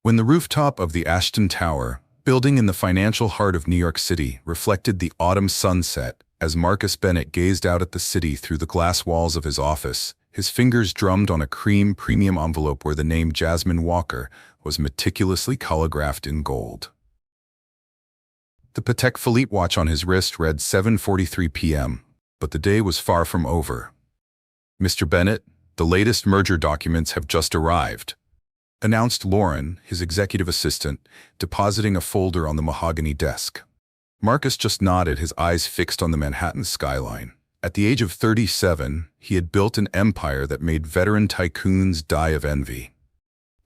When the rooftop of the Ashton Tower, building in the financial heart of New York City, reflected the autumn sunset, as Marcus Bennett gazed out at the city through the glass walls of his office, his fingers drummed on a cream premium envelope where the name Jasmine Walker was meticulously calligraphed in gold. The Patek Philippe watch on his wrist read 7:43 p.m., but the day was far from over. "Mr. Bennett, the latest merger documents have just arrived," announced Lauren, his executive assistant, depositing a folder on the mahogany desk. Marcus just nodded, his eyes fixed on the Manhattan skyline. At the age of 37, he had built an empire that made veteran tycoons die of envy.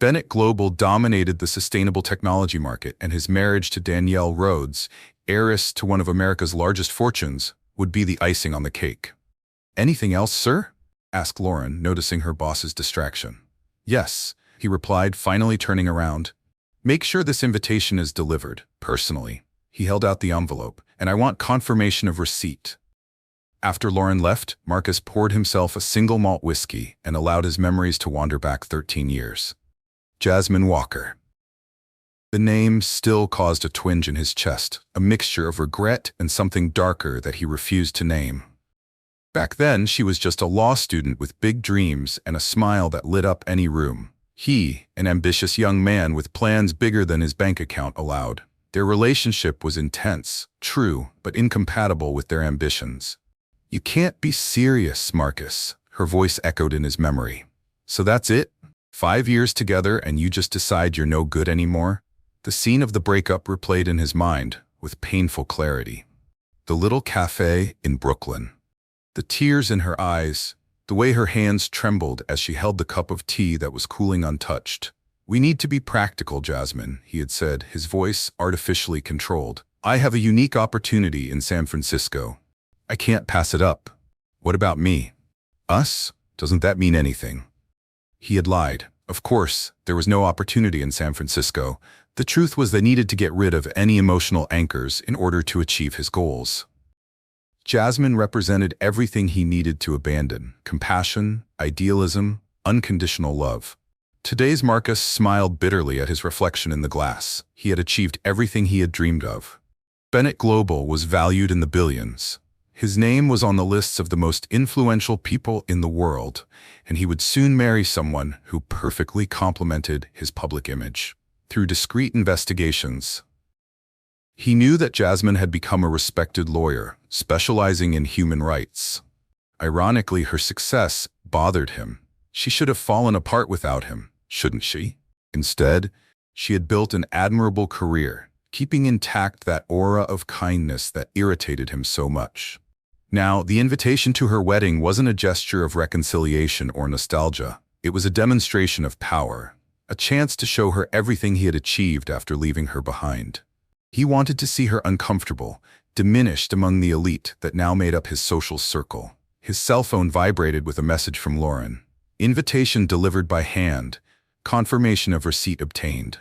Bennett Global dominated the sustainable technology market, and his marriage to Danielle Rhodes, heiress to one of America's largest fortunes, would be the icing on the cake. "Anything else, sir?" asked Lauren, noticing her boss's distraction. "Yes," he replied, finally turning around. "Make sure this invitation is delivered, personally." He held out the envelope. "And I want confirmation of receipt." After Lauren left, Marcus poured himself a single malt whiskey and allowed his memories to wander back 13 years. Jasmine Walker. The name still caused a twinge in his chest, a mixture of regret and something darker that he refused to name. Back then, she was just a law student with big dreams and a smile that lit up any room. He, an ambitious young man with plans bigger than his bank account allowed. Their relationship was intense, true, but incompatible with their ambitions. "You can't be serious, Marcus," her voice echoed in his memory. "So that's it? 5 years together and you just decide you're no good anymore?" The scene of the breakup replayed in his mind with painful clarity. The little cafe in Brooklyn. The tears in her eyes, the way her hands trembled as she held the cup of tea that was cooling untouched. "We need to be practical, Jasmine," he had said, his voice artificially controlled. "I have a unique opportunity in San Francisco. I can't pass it up. What about me? Us? Doesn't that mean anything?" He had lied. Of course, there was no opportunity in San Francisco. The truth was they needed to get rid of any emotional anchors in order to achieve his goals. Jasmine represented everything he needed to abandon: compassion, idealism, unconditional love. Today's Marcus smiled bitterly at his reflection in the glass. He had achieved everything he had dreamed of. Bennett Global was valued in the billions. His name was on the lists of the most influential people in the world, and he would soon marry someone who perfectly complemented his public image. Through discreet investigations, he knew that Jasmine had become a respected lawyer, specializing in human rights. Ironically, her success bothered him. She should have fallen apart without him, shouldn't she? Instead, she had built an admirable career, keeping intact that aura of kindness that irritated him so much. Now, the invitation to her wedding wasn't a gesture of reconciliation or nostalgia. It was a demonstration of power, a chance to show her everything he had achieved after leaving her behind. He wanted to see her uncomfortable, diminished among the elite that now made up his social circle. His cell phone vibrated with a message from Lauren. Invitation delivered by hand. Confirmation of receipt obtained.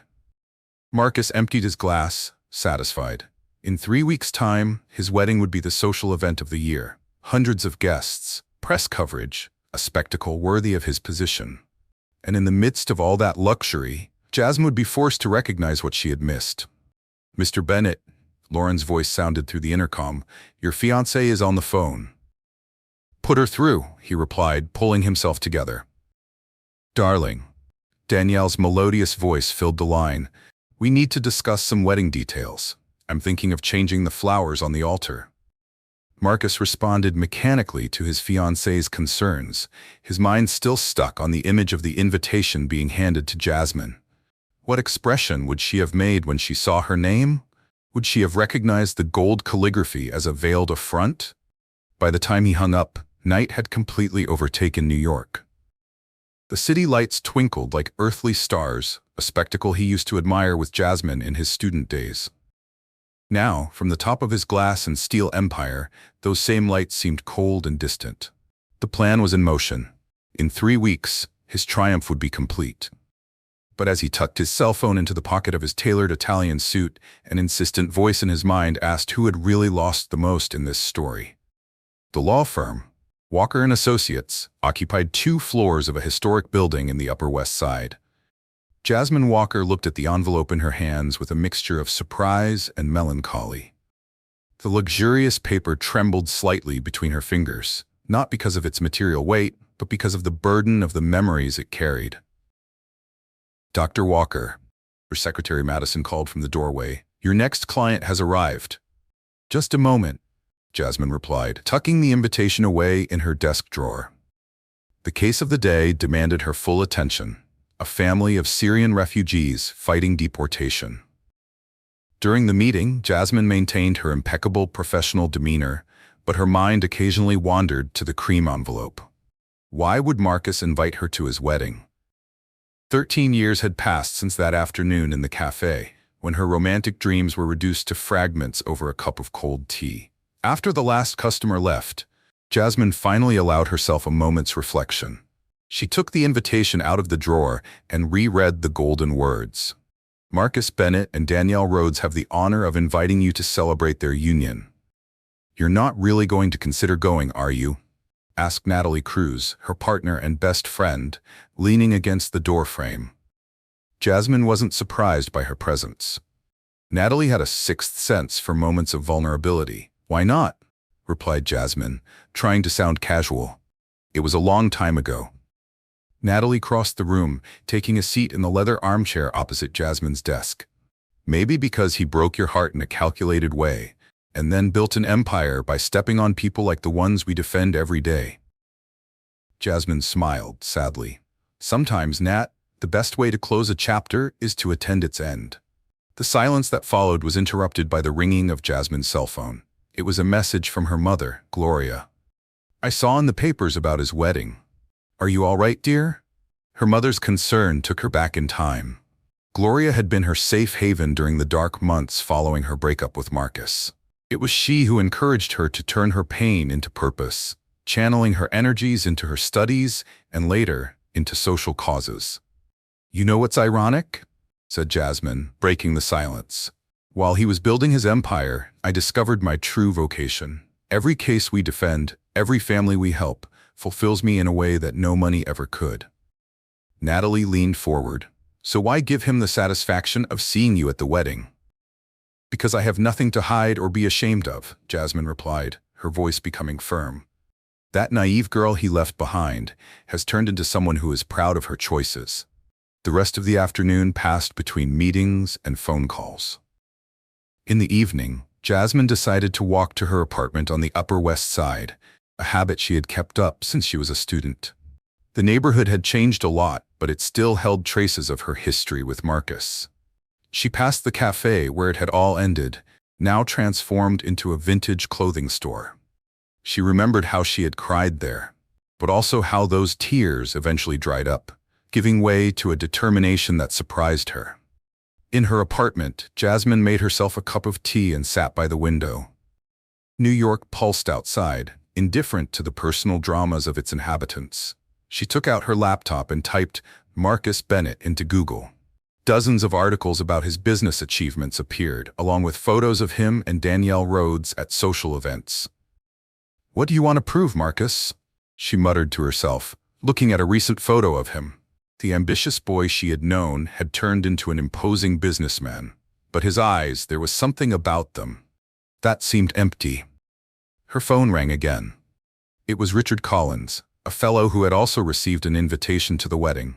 Marcus emptied his glass, satisfied. In 3 weeks' time, his wedding would be the social event of the year. Hundreds of guests, press coverage, a spectacle worthy of his position. And in the midst of all that luxury, Jasmine would be forced to recognize what she had missed. "Mr. Bennett," Lauren's voice sounded through the intercom, "your fiancée is on the phone." "Put her through," he replied, pulling himself together. "Darling," Danielle's melodious voice filled the line, "we need to discuss some wedding details. I'm thinking of changing the flowers on the altar." Marcus responded mechanically to his fiancée's concerns, his mind still stuck on the image of the invitation being handed to Jasmine. What expression would she have made when she saw her name? Would she have recognized the gold calligraphy as a veiled affront? By the time he hung up, night had completely overtaken New York. The city lights twinkled like earthly stars, a spectacle he used to admire with Jasmine in his student days. Now, from the top of his glass and steel empire, those same lights seemed cold and distant. The plan was in motion. In 3 weeks, his triumph would be complete. But as he tucked his cell phone into the pocket of his tailored Italian suit, an insistent voice in his mind asked who had really lost the most in this story. The law firm, Walker & Associates, occupied 2 floors of a historic building in the Upper West Side. Jasmine Walker looked at the envelope in her hands with a mixture of surprise and melancholy. The luxurious paper trembled slightly between her fingers, not because of its material weight, but because of the burden of the memories it carried. "Dr. Walker," her secretary Madison called from the doorway, "your next client has arrived." "Just a moment," Jasmine replied, tucking the invitation away in her desk drawer. The case of the day demanded her full attention: a family of Syrian refugees fighting deportation. During the meeting, Jasmine maintained her impeccable professional demeanor, but her mind occasionally wandered to the cream envelope. Why would Marcus invite her to his wedding? 13 years had passed since that afternoon in the cafe, when her romantic dreams were reduced to fragments over a cup of cold tea. After the last customer left, Jasmine finally allowed herself a moment's reflection. She took the invitation out of the drawer and reread the golden words. "Marcus Bennett and Danielle Rhodes have the honor of inviting you to celebrate their union." "You're not really going to consider going, are you?" asked Natalie Cruz, her partner and best friend, leaning against the doorframe. Jasmine wasn't surprised by her presence. Natalie had a sixth sense for moments of vulnerability. "Why not?" replied Jasmine, trying to sound casual. "It was a long time ago." Natalie crossed the room, taking a seat in the leather armchair opposite Jasmine's desk. "Maybe because he broke your heart in a calculated way, and then built an empire by stepping on people like the ones we defend every day." Jasmine smiled sadly. "Sometimes, Nat, the best way to close a chapter is to attend its end." The silence that followed was interrupted by the ringing of Jasmine's cell phone. It was a message from her mother, Gloria. "I saw in the papers about his wedding. Are you all right, dear?" Her mother's concern took her back in time. Gloria had been her safe haven during the dark months following her breakup with Marcus. It was she who encouraged her to turn her pain into purpose, channeling her energies into her studies and later into social causes. "You know what's ironic?" said Jasmine, breaking the silence. "While he was building his empire, I discovered my true vocation. Every case we defend, every family we help, fulfills me in a way that no money ever could." Natalie leaned forward. "So why give him the satisfaction of seeing you at the wedding?" "Because I have nothing to hide or be ashamed of," Jasmine replied, her voice becoming firm. "That naive girl he left behind has turned into someone who is proud of her choices." The rest of the afternoon passed between meetings and phone calls. In the evening, Jasmine decided to walk to her apartment on the Upper West Side, a habit she had kept up since she was a student. The neighborhood had changed a lot, but it still held traces of her history with Marcus. She passed the cafe where it had all ended, now transformed into a vintage clothing store. She remembered how she had cried there, but also how those tears eventually dried up, giving way to a determination that surprised her. In her apartment, Jasmine made herself a cup of tea and sat by the window. New York pulsed outside, indifferent to the personal dramas of its inhabitants. She took out her laptop and typed Marcus Bennett into Google. Dozens of articles about his business achievements appeared, along with photos of him and Danielle Rhodes at social events. "What do you want to prove, Marcus?" she muttered to herself, looking at a recent photo of him. The ambitious boy she had known had turned into an imposing businessman, but his eyes, there was something about them that seemed empty. Her phone rang again. It was Richard Collins, a fellow who had also received an invitation to the wedding.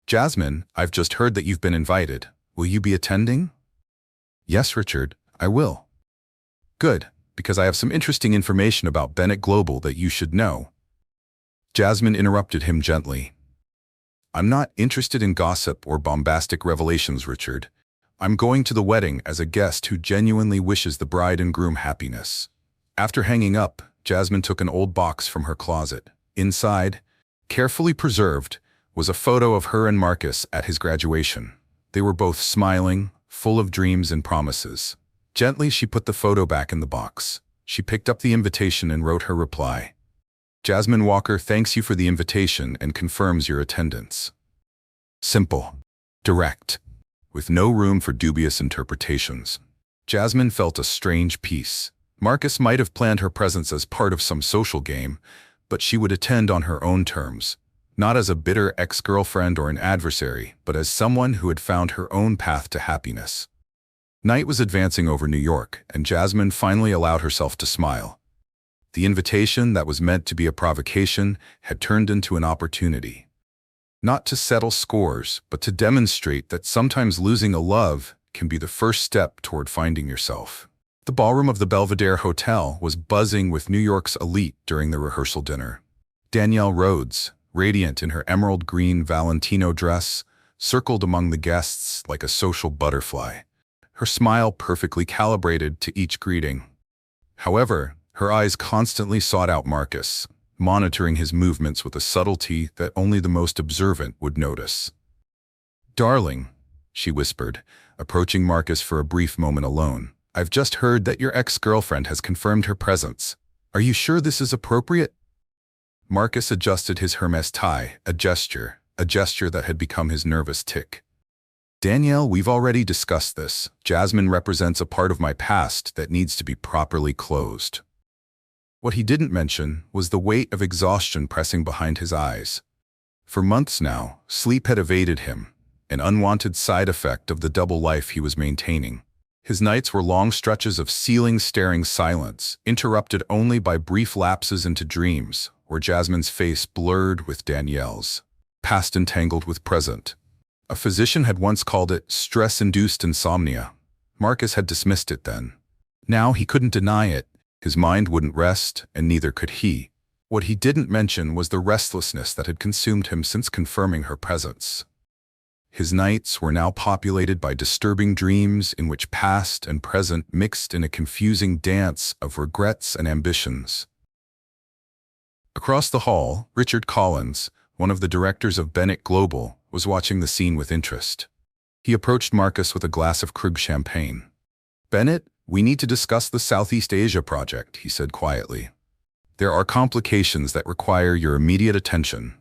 "Jasmine, I've just heard that you've been invited. Will you be attending?" "Yes, Richard, I will." "Good, because I have some interesting information about Bennett Global that you should know." Jasmine interrupted him gently. "I'm not interested in gossip or bombastic revelations, Richard. I'm going to the wedding as a guest who genuinely wishes the bride and groom happiness." After hanging up, Jasmine took an old box from her closet. Inside, carefully preserved, was a photo of her and Marcus at his graduation. They were both smiling, full of dreams and promises. Gently, she put the photo back in the box. She picked up the invitation and wrote her reply. "Jasmine Walker thanks you for the invitation and confirms your attendance." Simple, direct, with no room for dubious interpretations. Jasmine felt a strange peace. Marcus might have planned her presence as part of some social game, but she would attend on her own terms, not as a bitter ex-girlfriend or an adversary, but as someone who had found her own path to happiness. Night was advancing over New York, and Jasmine finally allowed herself to smile. The invitation that was meant to be a provocation had turned into an opportunity. Not to settle scores, but to demonstrate that sometimes losing a love can be the first step toward finding yourself. The ballroom of the Belvedere Hotel was buzzing with New York's elite during the rehearsal dinner. Danielle Rhodes, radiant in her emerald green Valentino dress, circled among the guests like a social butterfly, her smile perfectly calibrated to each greeting. However, her eyes constantly sought out Marcus, monitoring his movements with a subtlety that only the most observant would notice. "Darling," she whispered, approaching Marcus for a brief moment alone, "I've just heard that your ex-girlfriend has confirmed her presence. Are you sure this is appropriate?" Marcus adjusted his Hermes tie, a gesture that had become his nervous tic. "Danielle, we've already discussed this. Jasmine represents a part of my past that needs to be properly closed." What he didn't mention was the weight of exhaustion pressing behind his eyes. For months now, sleep had evaded him, an unwanted side effect of the double life he was maintaining. His nights were long stretches of ceiling-staring silence, interrupted only by brief lapses into dreams, where Jasmine's face blurred with Danielle's, past entangled with present. A physician had once called it stress-induced insomnia. Marcus had dismissed it then. Now he couldn't deny it. His mind wouldn't rest, and neither could he. What he didn't mention was the restlessness that had consumed him since confirming her presence. His nights were now populated by disturbing dreams in which past and present mixed in a confusing dance of regrets and ambitions. Across the hall, Richard Collins, one of the directors of Bennett Global, was watching the scene with interest. He approached Marcus with a glass of Krug champagne. "Bennett, we need to discuss the Southeast Asia project," he said quietly. "There are complications that require your immediate attention."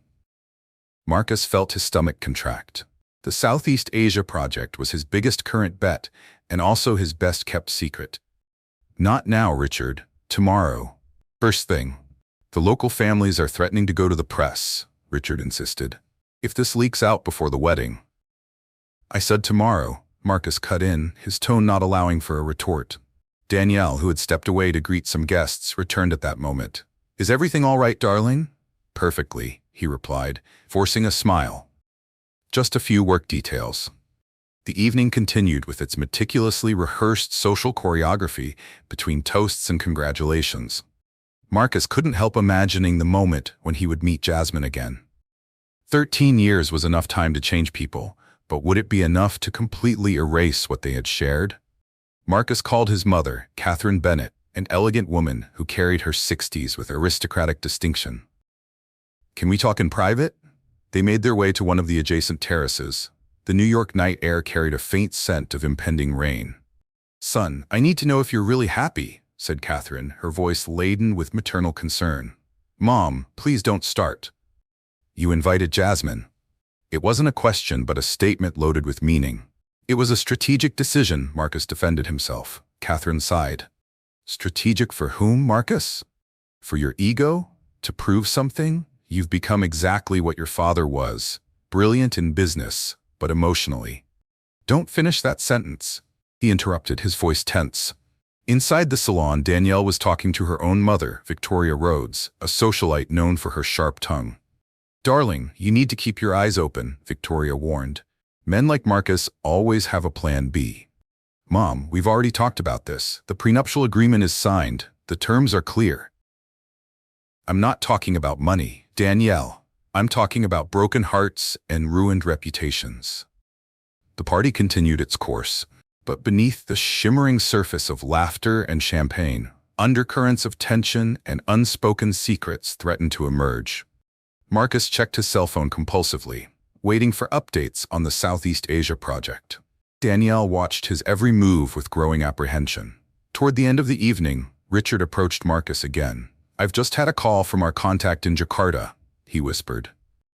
Marcus felt his stomach contract. The Southeast Asia project was his biggest current bet and also his best-kept secret. "Not now, Richard. Tomorrow. First thing." "The local families are threatening to go to the press," Richard insisted. "If this leaks out before the wedding." "I said tomorrow," Marcus cut in, his tone not allowing for a retort. Danielle, who had stepped away to greet some guests, returned at that moment. "Is everything all right, darling?" "Perfectly," he replied, forcing a smile. "Just a few work details." The evening continued with its meticulously rehearsed social choreography between toasts and congratulations. Marcus couldn't help imagining the moment when he would meet Jasmine again. 13 years was enough time to change people, but would it be enough to completely erase what they had shared? Marcus called his mother, Catherine Bennett, an elegant woman who carried her 60s with aristocratic distinction. "Can we talk in private?" They made their way to one of the adjacent terraces. The New York night air carried a faint scent of impending rain. "Son, I need to know if you're really happy," said Catherine, her voice laden with maternal concern. "Mom, please don't start." "You invited Jasmine." It wasn't a question, but a statement loaded with meaning. "It was a strategic decision," Marcus defended himself. Catherine sighed. "Strategic for whom, Marcus? For your ego? To prove something? You've become exactly what your father was, brilliant in business, but emotionally." "Don't finish that sentence," he interrupted, his voice tense. Inside the salon, Danielle was talking to her own mother, Victoria Rhodes, a socialite known for her sharp tongue. "Darling, you need to keep your eyes open," Victoria warned. "Men like Marcus always have a plan B." "Mom, we've already talked about this. The prenuptial agreement is signed. The terms are clear." "I'm not talking about money, Danielle. I'm talking about broken hearts and ruined reputations." The party continued its course, but beneath the shimmering surface of laughter and champagne, undercurrents of tension and unspoken secrets threatened to emerge. Marcus checked his cell phone compulsively, waiting for updates on the Southeast Asia project. Danielle watched his every move with growing apprehension. Toward the end of the evening, Richard approached Marcus again. "I've just had a call from our contact in Jakarta," he whispered.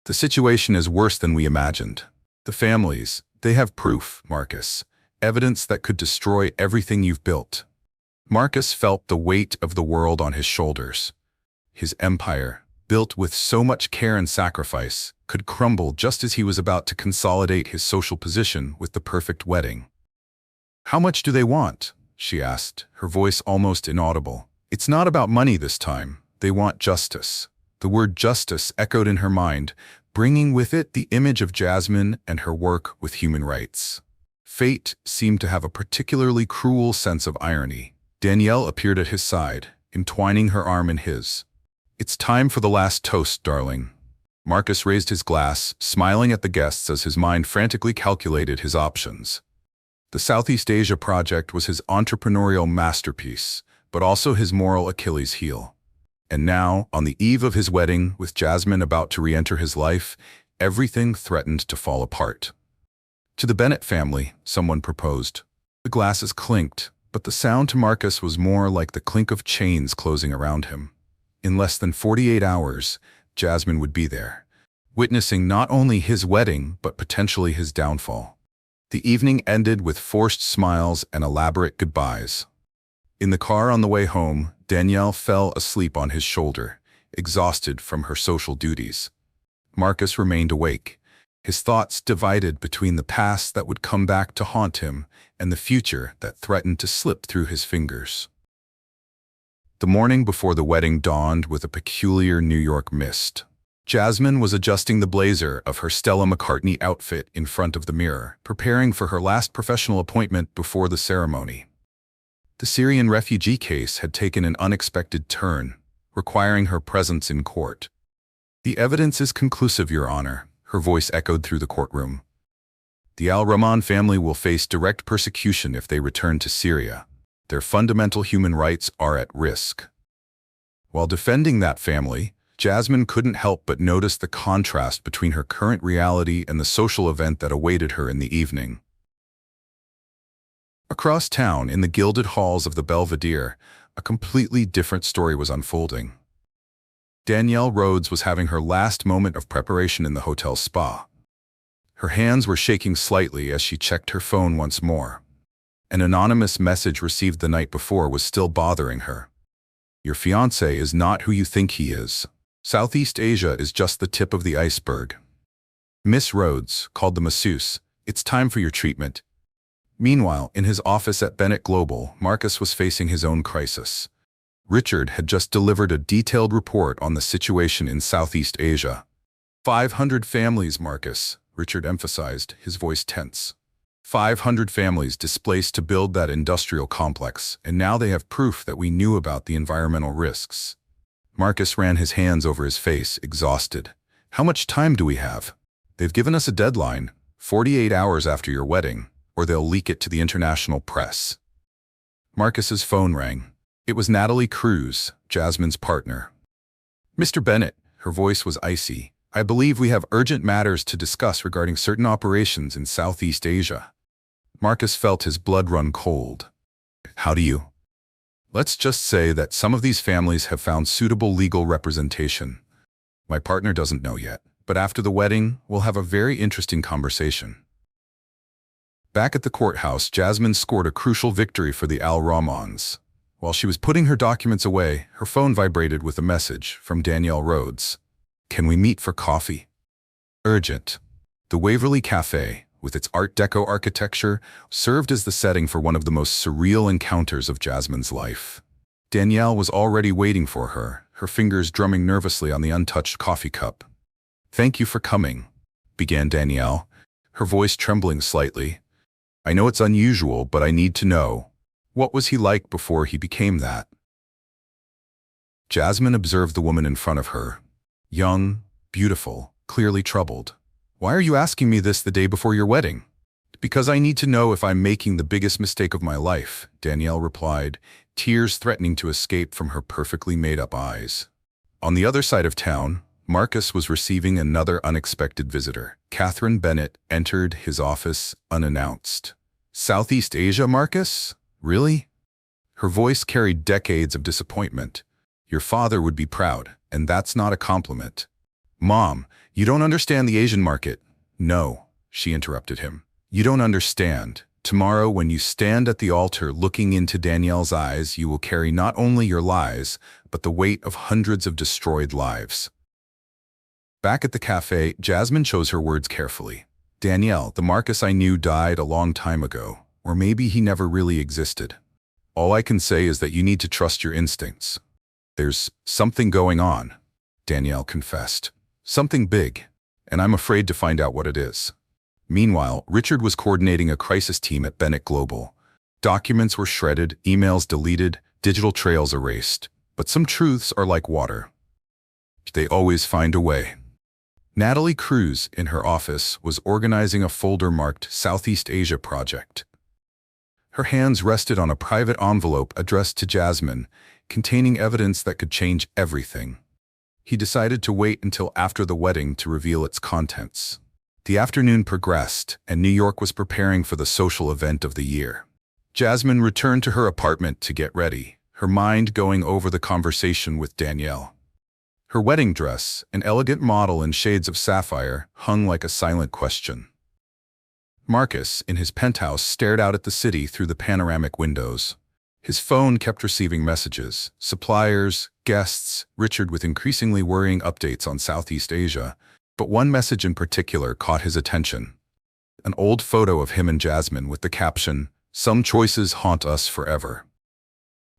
"The situation is worse than we imagined. The families, they have proof, Marcus. Evidence that could destroy everything you've built." Marcus felt the weight of the world on his shoulders. His empire, built with so much care and sacrifice, could crumble just as he was about to consolidate his social position with the perfect wedding. "How much do they want?" she asked, her voice almost inaudible. "It's not about money this time. They want justice." The word justice echoed in her mind, bringing with it the image of Jasmine and her work with human rights. Fate seemed to have a particularly cruel sense of irony. Danielle appeared at his side, entwining her arm in his. "It's time for the last toast, darling." Marcus raised his glass, smiling at the guests as his mind frantically calculated his options. The Southeast Asia project was his entrepreneurial masterpiece, but also his moral Achilles heel. And now, on the eve of his wedding, with Jasmine about to re-enter his life, everything threatened to fall apart. "To the Bennett family," someone proposed. The glasses clinked, but the sound to Marcus was more like the clink of chains closing around him. In less than 48 hours, Jasmine would be there, witnessing not only his wedding, but potentially his downfall. The evening ended with forced smiles and elaborate goodbyes. In the car on the way home, Danielle fell asleep on his shoulder, exhausted from her social duties. Marcus remained awake, his thoughts divided between the past that would come back to haunt him and the future that threatened to slip through his fingers. The morning before the wedding dawned with a peculiar New York mist. Jasmine was adjusting the blazer of her Stella McCartney outfit in front of the mirror, preparing for her last professional appointment before the ceremony. The Syrian refugee case had taken an unexpected turn, requiring her presence in court. "The evidence is conclusive, Your Honor," her voice echoed through the courtroom. "The Al-Rahman family will face direct persecution if they return to Syria. Their fundamental human rights are at risk." While defending that family, Jasmine couldn't help but notice the contrast between her current reality and the social event that awaited her in the evening. Across town, in the gilded halls of the Belvedere, a completely different story was unfolding. Danielle Rhodes was having her last moment of preparation in the hotel spa. Her hands were shaking slightly as she checked her phone once more. An anonymous message received the night before was still bothering her. "Your fiancé is not who you think he is. Southeast Asia is just the tip of the iceberg. Miss Rhodes," called the masseuse, "it's time for your treatment." Meanwhile, in his office at Bennett Global, Marcus was facing his own crisis. Richard had just delivered a detailed report on the situation in Southeast Asia. 500 families, Marcus," Richard emphasized, his voice tense. 500 families displaced to build that industrial complex, and now they have proof that we knew about the environmental risks. Marcus ran his hands over his face, exhausted. "How much time do we have?" "They've given us a deadline, 48 hours after your wedding, or they'll leak it to the international press." Marcus's phone rang. It was Natalie Cruz, Jasmine's partner. "Mr. Bennett," her voice was icy, "I believe we have urgent matters to discuss regarding certain operations in Southeast Asia." Marcus felt his blood run cold. "How do you?" "Let's just say that some of these families have found suitable legal representation. My partner doesn't know yet, but after the wedding, we'll have a very interesting conversation." Back at the courthouse, Jasmine scored a crucial victory for the Al-Rahmans. While she was putting her documents away, her phone vibrated with a message from Danielle Rhodes. "Can we meet for coffee?" Urgent. The Waverly Cafe, with its Art Deco architecture, served as the setting for one of the most surreal encounters of Jasmine's life. Danielle was already waiting for her, her fingers drumming nervously on the untouched coffee cup. "Thank you for coming," began Danielle, her voice trembling slightly. "I know it's unusual, but I need to know. What was he like before he became that?" Jasmine observed the woman in front of her. Young, beautiful, clearly troubled. "Why are you asking me this the day before your wedding?" "Because I need to know if I'm making the biggest mistake of my life," Danielle replied, tears threatening to escape from her perfectly made-up eyes. On the other side of town, Marcus was receiving another unexpected visitor. Catherine Bennett entered his office unannounced. "Southeast Asia, Marcus? Really?" Her voice carried decades of disappointment. "Your father would be proud, and that's not a compliment." "Mom, you don't understand the Asian market." "No," she interrupted him. "You don't understand. Tomorrow, when you stand at the altar looking into Danielle's eyes, you will carry not only your lies, but the weight of hundreds of destroyed lives. Back at the cafe, Jasmine chose her words carefully. Danielle, the Marcus I knew died a long time ago, or maybe he never really existed. All I can say is that you need to trust your instincts. There's something going on, Danielle confessed. Something big, and I'm afraid to find out what it is. Meanwhile, Richard was coordinating a crisis team at Bennett Global. Documents were shredded, emails deleted, digital trails erased. But some truths are like water. They always find a way. Natalie Cruz, in her office, was organizing a folder marked Southeast Asia Project. Her hands rested on a private envelope addressed to Jasmine, containing evidence that could change everything. He decided to wait until after the wedding to reveal its contents. The afternoon progressed, and New York was preparing for the social event of the year. Jasmine returned to her apartment to get ready, her mind going over the conversation with Danielle. Her wedding dress, an elegant model in shades of sapphire, hung like a silent question. Marcus, in his penthouse, stared out at the city through the panoramic windows. His phone kept receiving messages, suppliers, guests, Richard with increasingly worrying updates on Southeast Asia. But one message in particular caught his attention. An old photo of him and Jasmine with the caption, "Some choices haunt us forever."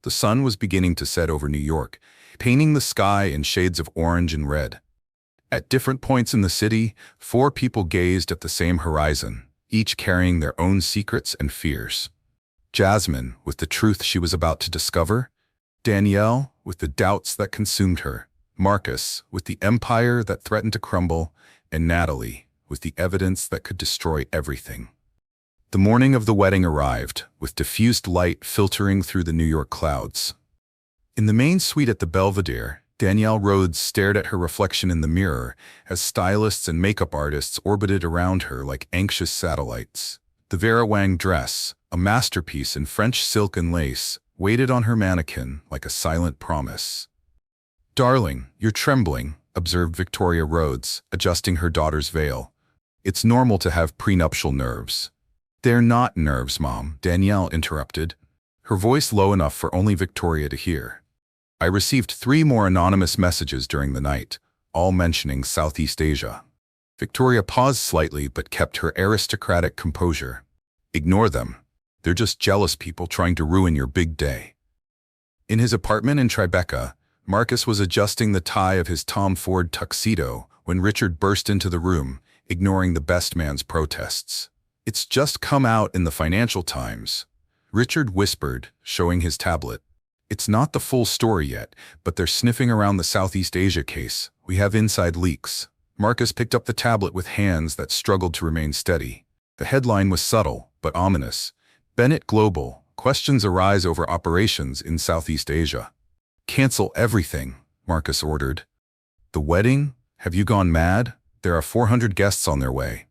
The sun was beginning to set over New York, painting the sky in shades of orange and red. At different points in the city, 4 people gazed at the same horizon, each carrying their own secrets and fears. Jasmine, with the truth she was about to discover. Danielle, with the doubts that consumed her. Marcus, with the empire that threatened to crumble. And Natalie, with the evidence that could destroy everything. The morning of the wedding arrived, with diffused light filtering through the New York clouds. In the main suite at the Belvedere, Danielle Rhodes stared at her reflection in the mirror as stylists and makeup artists orbited around her like anxious satellites. The Vera Wang dress, a masterpiece in French silk and lace, waited on her mannequin like a silent promise. "Darling, you're trembling," observed Victoria Rhodes, adjusting her daughter's veil. "It's normal to have prenuptial nerves." "They're not nerves, Mom," Danielle interrupted, her voice low enough for only Victoria to hear. "I received 3 more anonymous messages during the night, all mentioning Southeast Asia." Victoria paused slightly but kept her aristocratic composure. "Ignore them. They're just jealous people trying to ruin your big day." In his apartment in Tribeca, Marcus was adjusting the tie of his Tom Ford tuxedo when Richard burst into the room, ignoring the best man's protests. "It's just come out in the Financial Times," Richard whispered, showing his tablet. "It's not the full story yet, but they're sniffing around the Southeast Asia case. We have inside leaks." Marcus picked up the tablet with hands that struggled to remain steady. The headline was subtle, but ominous. Bennett Global, questions arise over operations in Southeast Asia. "Cancel everything," Marcus ordered. "The wedding? Have you gone mad? There are 400 guests on their way."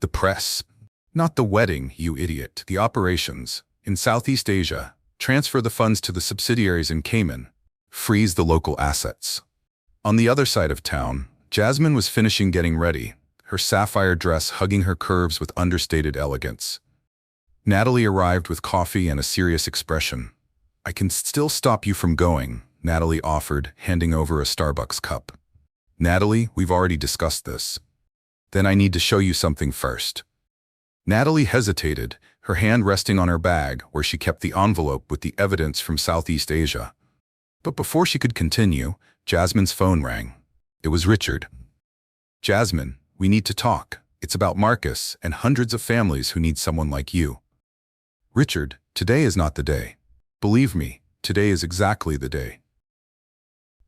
"The press." "Not the wedding, you idiot. The operations. In Southeast Asia. Transfer the funds to the subsidiaries in Cayman. Freeze the local assets." On the other side of town, Jasmine was finishing getting ready, her sapphire dress hugging her curves with understated elegance. Natalie arrived with coffee and a serious expression. "I can still stop you from going," Natalie offered, handing over a Starbucks cup. "Natalie, we've already discussed this." "Then I need to show you something first." Natalie hesitated, her hand resting on her bag where she kept the envelope with the evidence from Southeast Asia. But before she could continue, Jasmine's phone rang. It was Richard. "Jasmine, we need to talk. It's about Marcus and hundreds of families who need someone like you." "Richard, today is not the day. Believe me, today is exactly the day."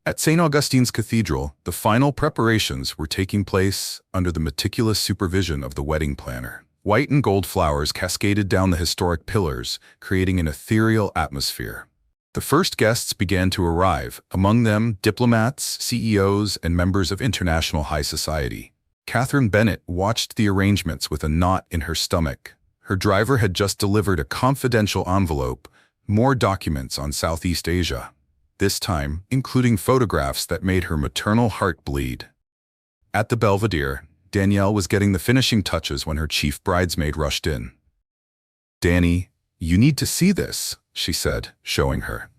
At St. Augustine's Cathedral, the final preparations were taking place under the meticulous supervision of the wedding planner. White and gold flowers cascaded down the historic pillars, creating an ethereal atmosphere. The first guests began to arrive, among them diplomats, CEOs, and members of international high society. Catherine Bennett watched the arrangements with a knot in her stomach. Her driver had just delivered a confidential envelope, more documents on Southeast Asia, this time including photographs that made her maternal heart bleed. At the Belvedere, Danielle was getting the finishing touches when her chief bridesmaid rushed in. "Danny, you need to see this," she said, showing her.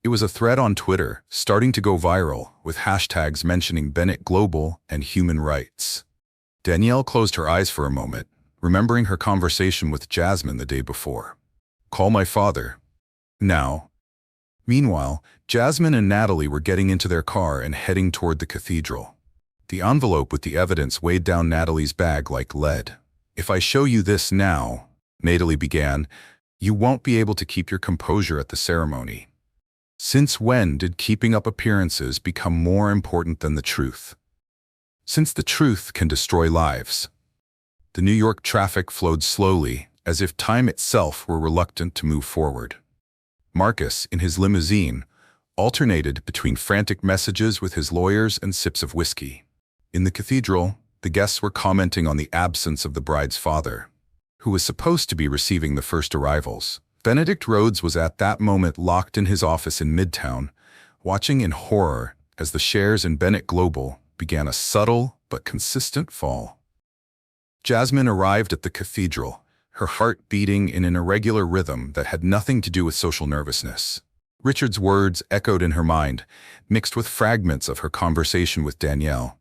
It was a thread on Twitter, starting to go viral, with hashtags mentioning Bennett Global and human rights. Danielle closed her eyes for a moment, remembering her conversation with Jasmine the day before. Call my father. Now. Meanwhile, Jasmine and Natalie were getting into their car and heading toward the cathedral. The envelope with the evidence weighed down Natalie's bag like lead. If I show you this now, Natalie began, you won't be able to keep your composure at the ceremony. Since when did keeping up appearances become more important than the truth? Since the truth can destroy lives. The New York traffic flowed slowly, as if time itself were reluctant to move forward. Marcus, in his limousine, alternated between frantic messages with his lawyers and sips of whiskey. In the cathedral, the guests were commenting on the absence of the bride's father, who was supposed to be receiving the first arrivals. Benedict Rhodes was at that moment locked in his office in Midtown, watching in horror as the shares in Bennett Global began a subtle but consistent fall. Jasmine arrived at the cathedral, her heart beating in an irregular rhythm that had nothing to do with social nervousness. Richard's words echoed in her mind, mixed with fragments of her conversation with Danielle.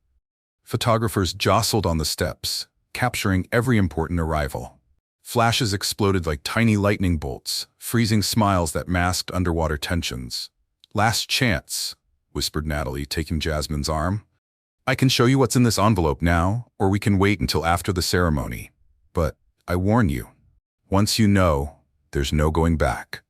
Photographers jostled on the steps, capturing every important arrival. Flashes exploded like tiny lightning bolts, freezing smiles that masked underwater tensions. Last chance, whispered Natalie, taking Jasmine's arm. I can show you what's in this envelope now, or we can wait until after the ceremony. But, I warn you, once you know, there's no going back.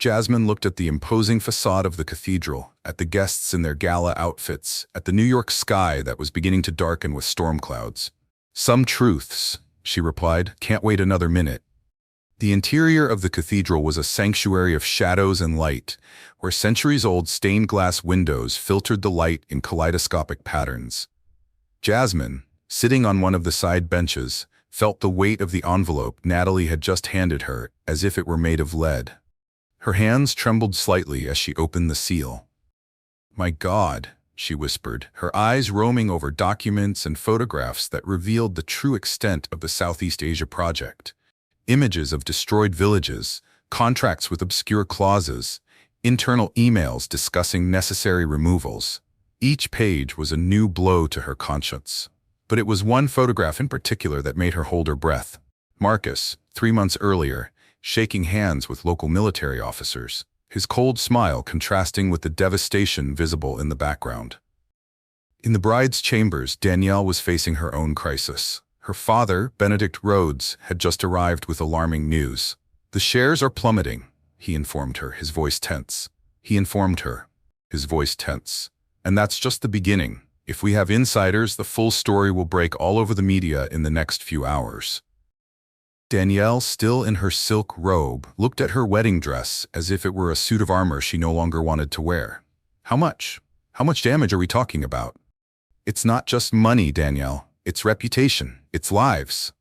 Jasmine looked at the imposing facade of the cathedral, at the guests in their gala outfits, at the New York sky that was beginning to darken with storm clouds. Some truths, she replied, can't wait another minute. The interior of the cathedral was a sanctuary of shadows and light, where centuries-old stained glass windows filtered the light in kaleidoscopic patterns. Jasmine, sitting on one of the side benches, felt the weight of the envelope Natalie had just handed her, as if it were made of lead. Her hands trembled slightly as she opened the seal. My God, she whispered, her eyes roaming over documents and photographs that revealed the true extent of the Southeast Asia project. Images of destroyed villages, contracts with obscure clauses, internal emails discussing necessary removals. Each page was a new blow to her conscience. But it was one photograph in particular that made her hold her breath. Marcus, 3 months earlier, shaking hands with local military officers, his cold smile contrasting with the devastation visible in the background. In the bride's chambers, Danielle was facing her own crisis. Her father, Benedict Rhodes, had just arrived with alarming news. The shares are plummeting, he informed her, his voice tense. He informed her, his voice tense. And that's just the beginning. If we have insiders, the full story will break all over the media in the next few hours. Danielle, still in her silk robe, looked at her wedding dress as if it were a suit of armor she no longer wanted to wear. How much? How much damage are we talking about? It's not just money, Danielle. It's reputation. It's lives.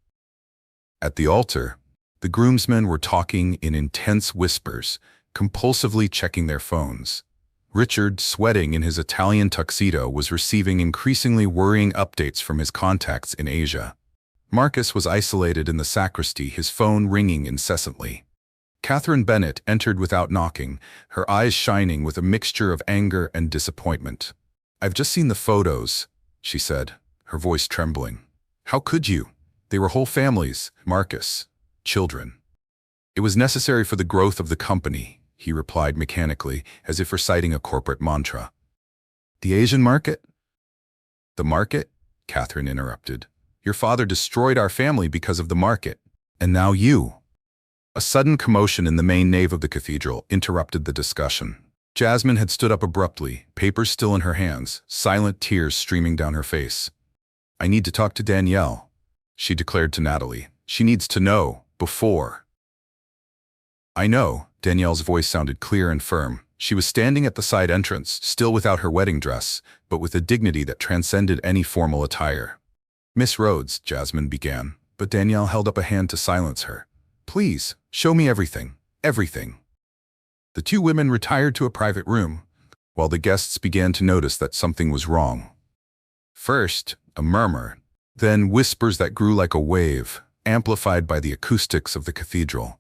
At the altar, the groomsmen were talking in intense whispers, compulsively checking their phones. Richard, sweating in his Italian tuxedo, was receiving increasingly worrying updates from his contacts in Asia. Marcus was isolated in the sacristy, his phone ringing incessantly. Catherine Bennett entered without knocking, her eyes shining with a mixture of anger and disappointment. I've just seen the photos, she said, her voice trembling. How could you? They were whole families, Marcus. Children. It was necessary for the growth of the company, he replied mechanically, as if reciting a corporate mantra. The Asian market? The market? Catherine interrupted. Your father destroyed our family because of the market. And now you. A sudden commotion in the main nave of the cathedral interrupted the discussion. Jasmine had stood up abruptly, papers still in her hands, silent tears streaming down her face. I need to talk to Danielle, she declared to Natalie. She needs to know, before. I know, Danielle's voice sounded clear and firm. She was standing at the side entrance, still without her wedding dress, but with a dignity that transcended any formal attire. Miss Rhodes, Jasmine began, but Danielle held up a hand to silence her. Please, show me everything, everything. The two women retired to a private room, while the guests began to notice that something was wrong. First, a murmur, then whispers that grew like a wave, amplified by the acoustics of the cathedral.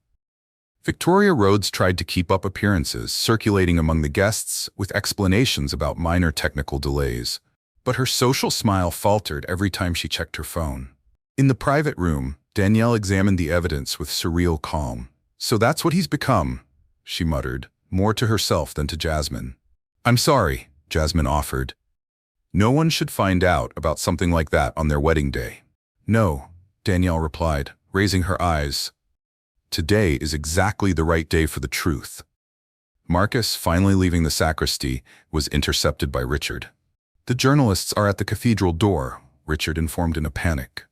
Victoria Rhodes tried to keep up appearances, circulating among the guests with explanations about minor technical delays. But her social smile faltered every time she checked her phone. In the private room, Danielle examined the evidence with surreal calm. "So that's what he's become," she muttered, more to herself than to Jasmine. "I'm sorry," Jasmine offered. "No one should find out about something like that on their wedding day." "No," Danielle replied, raising her eyes. "Today is exactly the right day for the truth." Marcus, finally leaving the sacristy, was intercepted by Richard. "The journalists are at the cathedral door," Richard informed in a panic.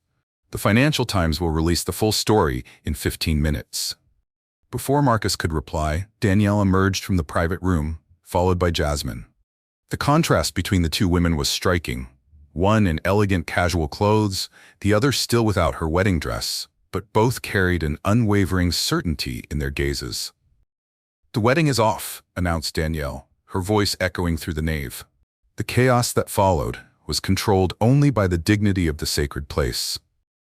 "The Financial Times will release the full story in 15 minutes. Before Marcus could reply, Danielle emerged from the private room, followed by Jasmine. The contrast between the two women was striking. One in elegant casual clothes, the other still without her wedding dress, but both carried an unwavering certainty in their gazes. "The wedding is off," announced Danielle, her voice echoing through the nave. The chaos that followed was controlled only by the dignity of the sacred place.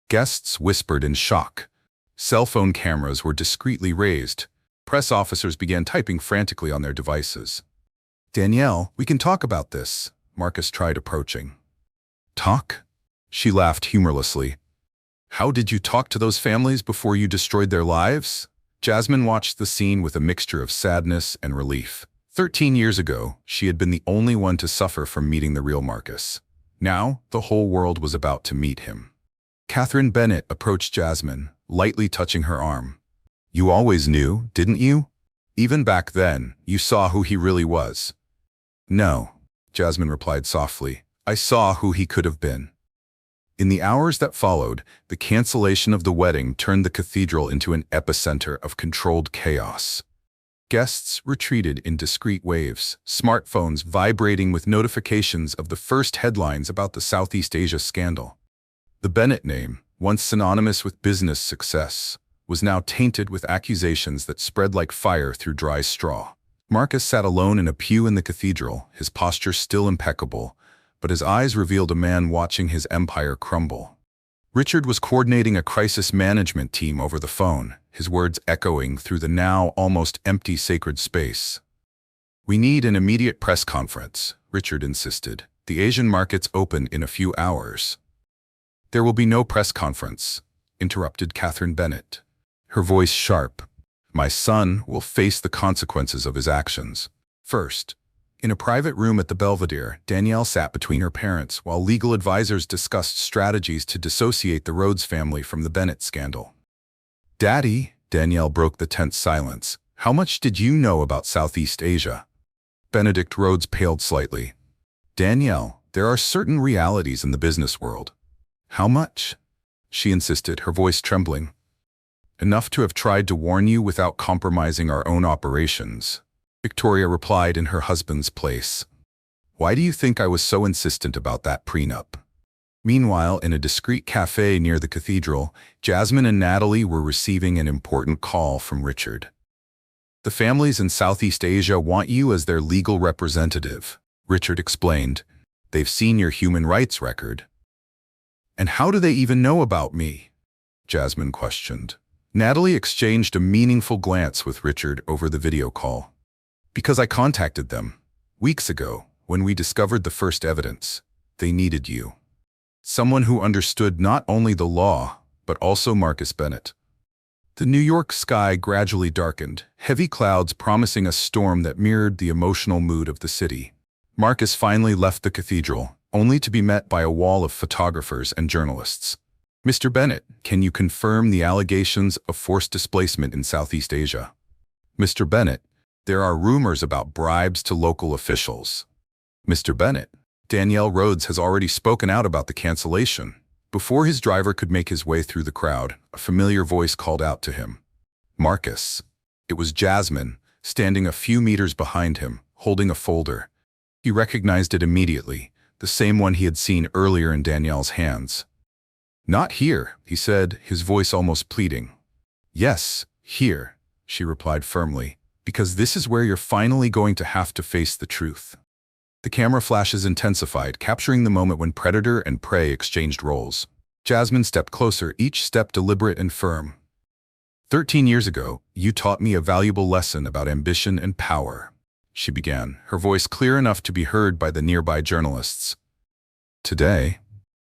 Guests whispered in shock. Cell phone cameras were discreetly raised. Press officers began typing frantically on their devices. "Danielle, we can talk about this," Marcus tried approaching. "Talk?" She laughed humorlessly. "How did you talk to those families before you destroyed their lives?" Jasmine watched the scene with a mixture of sadness and relief. 13 years ago, she had been the only one to suffer from meeting the real Marcus. Now, the whole world was about to meet him. Catherine Bennett approached Jasmine, lightly touching her arm. "You always knew, didn't you? Even back then, you saw who he really was." "No," Jasmine replied softly. "I saw who he could have been." In the hours that followed, the cancellation of the wedding turned the cathedral into an epicenter of controlled chaos. Guests retreated in discreet waves, smartphones vibrating with notifications of the first headlines about the Southeast Asia scandal. The Bennett name, once synonymous with business success, was now tainted with accusations that spread like fire through dry straw. Marcus sat alone in a pew in the cathedral, his posture still impeccable, but his eyes revealed a man watching his empire crumble. Richard was coordinating a crisis management team over the phone, his words echoing through the now almost empty sacred space. "We need an immediate press conference," Richard insisted. "The Asian markets open in a few hours." "There will be no press conference," interrupted Catherine Bennett, her voice sharp. "My son will face the consequences of his actions. First." In a private room at the Belvedere, Danielle sat between her parents while legal advisors discussed strategies to dissociate the Rhodes family from the Bennett scandal. "Daddy," Danielle broke the tense silence, "how much did you know about Southeast Asia?" Benedict Rhodes paled slightly. "Danielle, there are certain realities in the business world." "How much?" she insisted, her voice trembling. "Enough to have tried to warn you without compromising our own operations," Victoria replied in her husband's place. "Why do you think I was so insistent about that prenup?" Meanwhile, in a discreet cafe near the cathedral, Jasmine and Natalie were receiving an important call from Richard. "The families in Southeast Asia want you as their legal representative," Richard explained. "They've seen your human rights record." "And how do they even know about me?" Jasmine questioned. Natalie exchanged a meaningful glance with Richard over the video call. "Because I contacted them. Weeks ago, when we discovered the first evidence, they needed you. Someone who understood not only the law, but also Marcus Bennett." The New York sky gradually darkened, heavy clouds promising a storm that mirrored the emotional mood of the city. Marcus finally left the cathedral, only to be met by a wall of photographers and journalists. "Mr. Bennett, can you confirm the allegations of forced displacement in Southeast Asia?" "Mr. Bennett, there are rumors about bribes to local officials." "Mr. Bennett, Danielle Rhodes has already spoken out about the cancellation." Before his driver could make his way through the crowd, a familiar voice called out to him. "Marcus." It was Jasmine, standing a few meters behind him, holding a folder. He recognized it immediately, the same one he had seen earlier in Danielle's hands. "Not here," he said, his voice almost pleading. "Yes, here," she replied firmly, "because this is where you're finally going to have to face the truth." The camera flashes intensified, capturing the moment when predator and prey exchanged roles. Jasmine stepped closer, each step deliberate and firm. 13 years ago, you taught me a valuable lesson about ambition and power, she began, her voice clear enough to be heard by the nearby journalists. Today,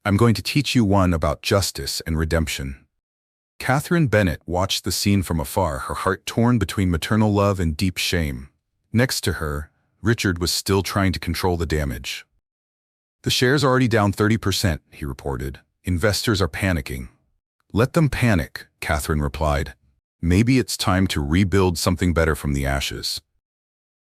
I'm going to teach you one about justice and redemption. Catherine Bennett watched the scene from afar, her heart torn between maternal love and deep shame. Next to her, Richard was still trying to control the damage. The shares are already down 30%, he reported. Investors are panicking. Let them panic, Catherine replied. Maybe it's time to rebuild something better from the ashes.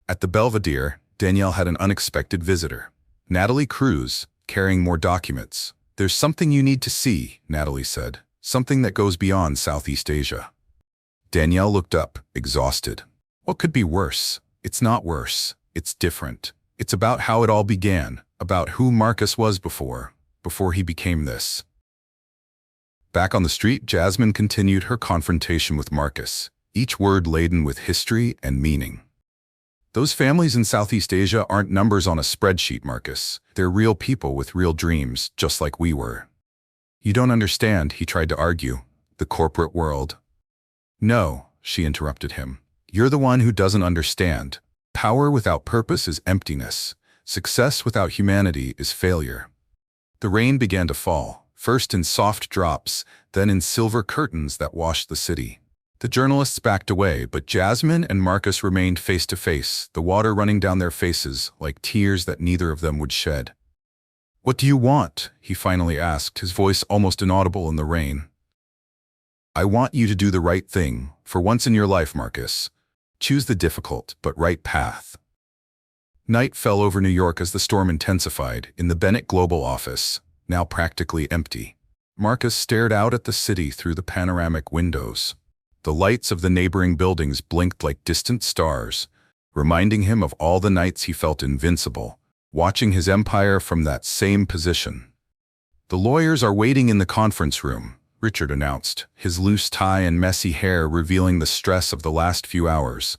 At the Belvedere, Danielle had an unexpected visitor. Natalie Cruz, carrying more documents. There's something you need to see, Natalie said. Something that goes beyond Southeast Asia. Danielle looked up, exhausted. What could be worse? It's not worse. It's different. It's about how it all began, about who Marcus was before he became this. Back on the street, Jasmine continued her confrontation with Marcus, each word laden with history and meaning. Those families in Southeast Asia aren't numbers on a spreadsheet, Marcus. They're real people with real dreams, just like we were. You don't understand, he tried to argue. The corporate world. No, she interrupted him. You're the one who doesn't understand. Power without purpose is emptiness. Success without humanity is failure. The rain began to fall, first in soft drops, then in silver curtains that washed the city. The journalists backed away, but Jasmine and Marcus remained face to face, the water running down their faces like tears that neither of them would shed. What do you want? He finally asked, his voice almost inaudible in the rain. I want you to do the right thing, for once in your life, Marcus. Choose the difficult but right path. Night fell over New York as the storm intensified. In the Bennett Global office, now practically empty, Marcus stared out at the city through the panoramic windows. The lights of the neighboring buildings blinked like distant stars, reminding him of all the nights he felt invincible, watching his empire from that same position. The lawyers are waiting in the conference room, Richard announced, his loose tie and messy hair revealing the stress of the last few hours.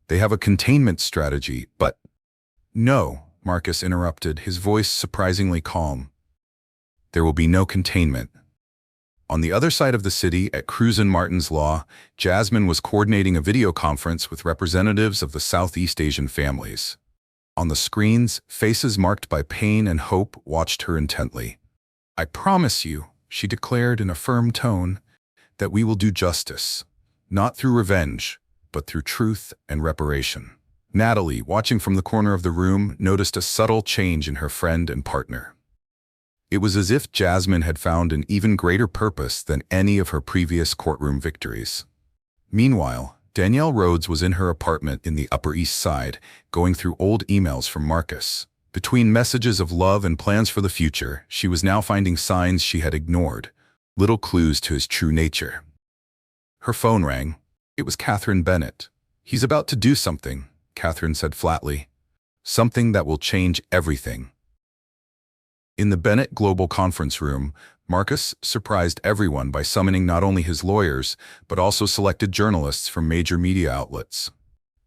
They have a containment strategy, but… No, Marcus interrupted, his voice surprisingly calm. There will be no containment. On the other side of the city, at Cruz and Martin's Law, Jasmine was coordinating a video conference with representatives of the Southeast Asian families. On the screens, faces marked by pain and hope watched her intently. I promise you, she declared in a firm tone, that we will do justice, not through revenge, but through truth and reparation. Natalie, watching from the corner of the room, noticed a subtle change in her friend and partner. It was as if Jasmine had found an even greater purpose than any of her previous courtroom victories. Meanwhile, Danielle Rhodes was in her apartment in the Upper East Side, going through old emails from Marcus. Between messages of love and plans for the future, she was now finding signs she had ignored, little clues to his true nature. Her phone rang. It was Catherine Bennett. He's about to do something, Catherine said flatly. Something that will change everything. In the Bennett Global Conference Room, Marcus surprised everyone by summoning not only his lawyers, but also selected journalists from major media outlets.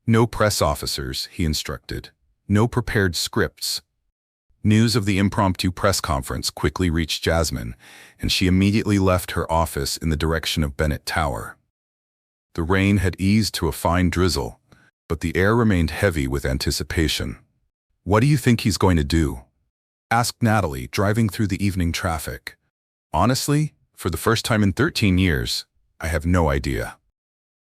No press officers, he instructed. No prepared scripts. News of the impromptu press conference quickly reached Jasmine, and she immediately left her office in the direction of Bennett Tower. The rain had eased to a fine drizzle, but the air remained heavy with anticipation. What do you think he's going to do? Asked Natalie, driving through the evening traffic. Honestly, for the first time in 13 years, I have no idea.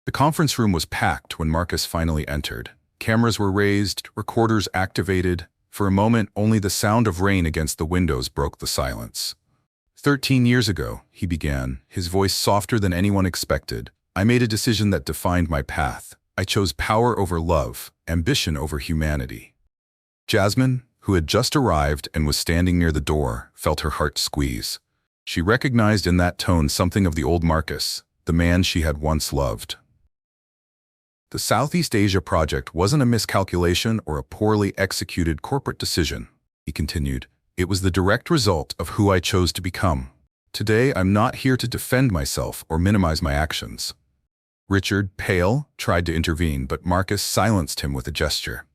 The conference room was packed when Marcus finally entered. Cameras were raised, recorders activated. For a moment, only the sound of rain against the windows broke the silence. 13 years ago, he began, his voice softer than anyone expected. I made a decision that defined my path. I chose power over love, ambition over humanity. Jasmine, who had just arrived and was standing near the door, felt her heart squeeze. She recognized in that tone something of the old Marcus, the man she had once loved. The Southeast Asia project wasn't a miscalculation or a poorly executed corporate decision, he continued. It was the direct result of who I chose to become. Today, I'm not here to defend myself or minimize my actions. Richard, pale, tried to intervene, but Marcus silenced him with a gesture.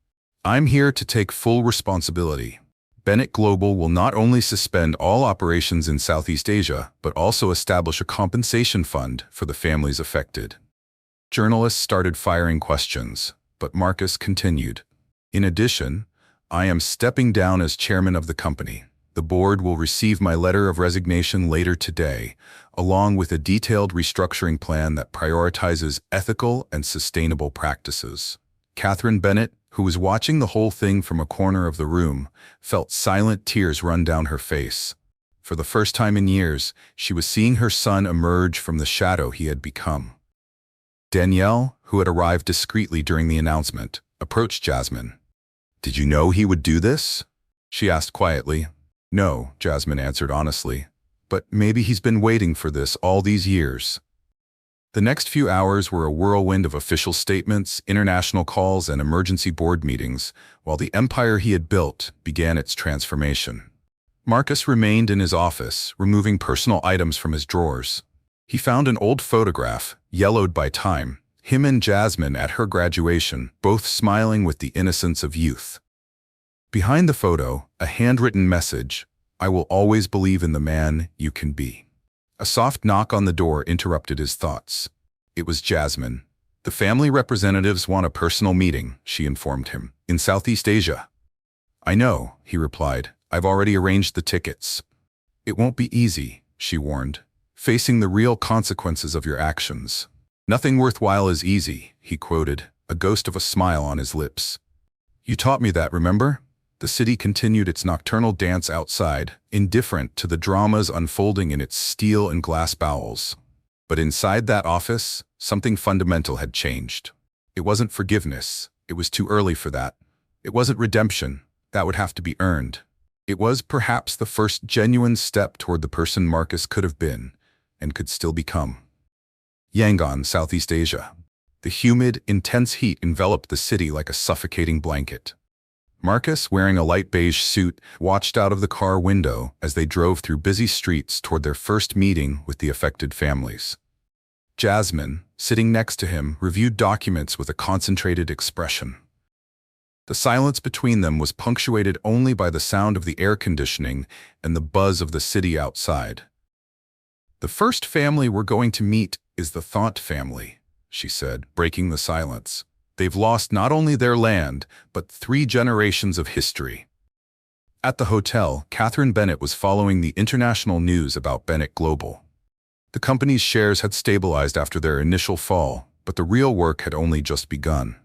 I'm here to take full responsibility. Bennett Global will not only suspend all operations in Southeast Asia, but also establish a compensation fund for the families affected. Journalists started firing questions, but Marcus continued. In addition, I am stepping down as chairman of the company. The board will receive my letter of resignation later today, along with a detailed restructuring plan that prioritizes ethical and sustainable practices. Catherine Bennett, who was watching the whole thing from a corner of the room, felt silent tears run down her face. For the first time in years, she was seeing her son emerge from the shadow he had become. Danielle, who had arrived discreetly during the announcement, approached Jasmine. "Did you know he would do this?" she asked quietly. "No," Jasmine answered honestly. "But maybe he's been waiting for this all these years." The next few hours were a whirlwind of official statements, international calls, and emergency board meetings, while the empire he had built began its transformation. Marcus remained in his office, removing personal items from his drawers. He found an old photograph, yellowed by time, him and Jasmine at her graduation, both smiling with the innocence of youth. Behind the photo, a handwritten message, "I will always believe in the man you can be." A soft knock on the door interrupted his thoughts. It was Jasmine. "The family representatives want a personal meeting," she informed him, "in Southeast Asia." "I know," he replied. "I've already arranged the tickets." "It won't be easy," she warned, "facing the real consequences of your actions." "Nothing worthwhile is easy," he quoted, a ghost of a smile on his lips. "You taught me that, remember?" The city continued its nocturnal dance outside, indifferent to the dramas unfolding in its steel and glass bowels. But inside that office, something fundamental had changed. It wasn't forgiveness. It was too early for that. It wasn't redemption. That would have to be earned. It was perhaps the first genuine step toward the person Marcus could have been, and could still become. Yangon, Southeast Asia. The humid, intense heat enveloped the city like a suffocating blanket. Marcus, wearing a light beige suit, watched out of the car window as they drove through busy streets toward their first meeting with the affected families. Jasmine, sitting next to him, reviewed documents with a concentrated expression. The silence between them was punctuated only by the sound of the air conditioning and the buzz of the city outside. "The first family we're going to meet is the Thaunt family," she said, breaking the silence. "They've lost not only their land, but 3 generations of history." At the hotel, Catherine Bennett was following the international news about Bennett Global. The company's shares had stabilized after their initial fall, but the real work had only just begun.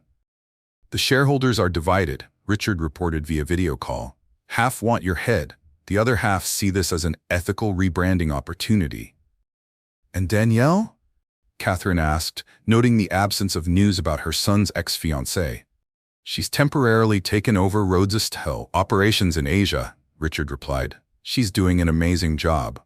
"The shareholders are divided," Richard reported via video call. "Half want your head, the other half see this as an ethical rebranding opportunity." "And Danielle?" Catherine asked, noting the absence of news about her son's ex-fiancée. "She's temporarily taken over Rhodes' operations in Asia," Richard replied. "She's doing an amazing job."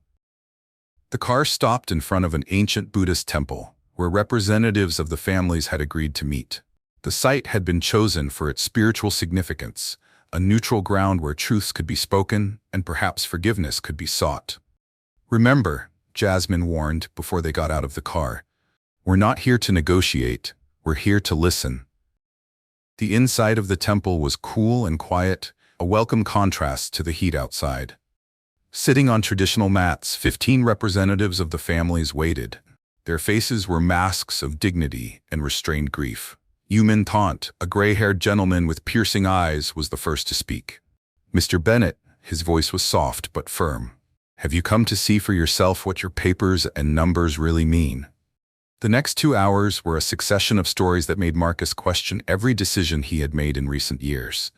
The car stopped in front of an ancient Buddhist temple, where representatives of the families had agreed to meet. The site had been chosen for its spiritual significance, a neutral ground where truths could be spoken and perhaps forgiveness could be sought. "Remember," Jasmine warned before they got out of the car, "we're not here to negotiate, we're here to listen." The inside of the temple was cool and quiet, a welcome contrast to the heat outside. Sitting on traditional mats, 15 representatives of the families waited. Their faces were masks of dignity and restrained grief. Yumin Thaunt, a gray-haired gentleman with piercing eyes, was the first to speak. "Mr. Bennett," his voice was soft but firm, "have you come to see for yourself what your papers and numbers really mean?" The next 2 hours were a succession of stories that made Marcus question every decision he had made in recent years.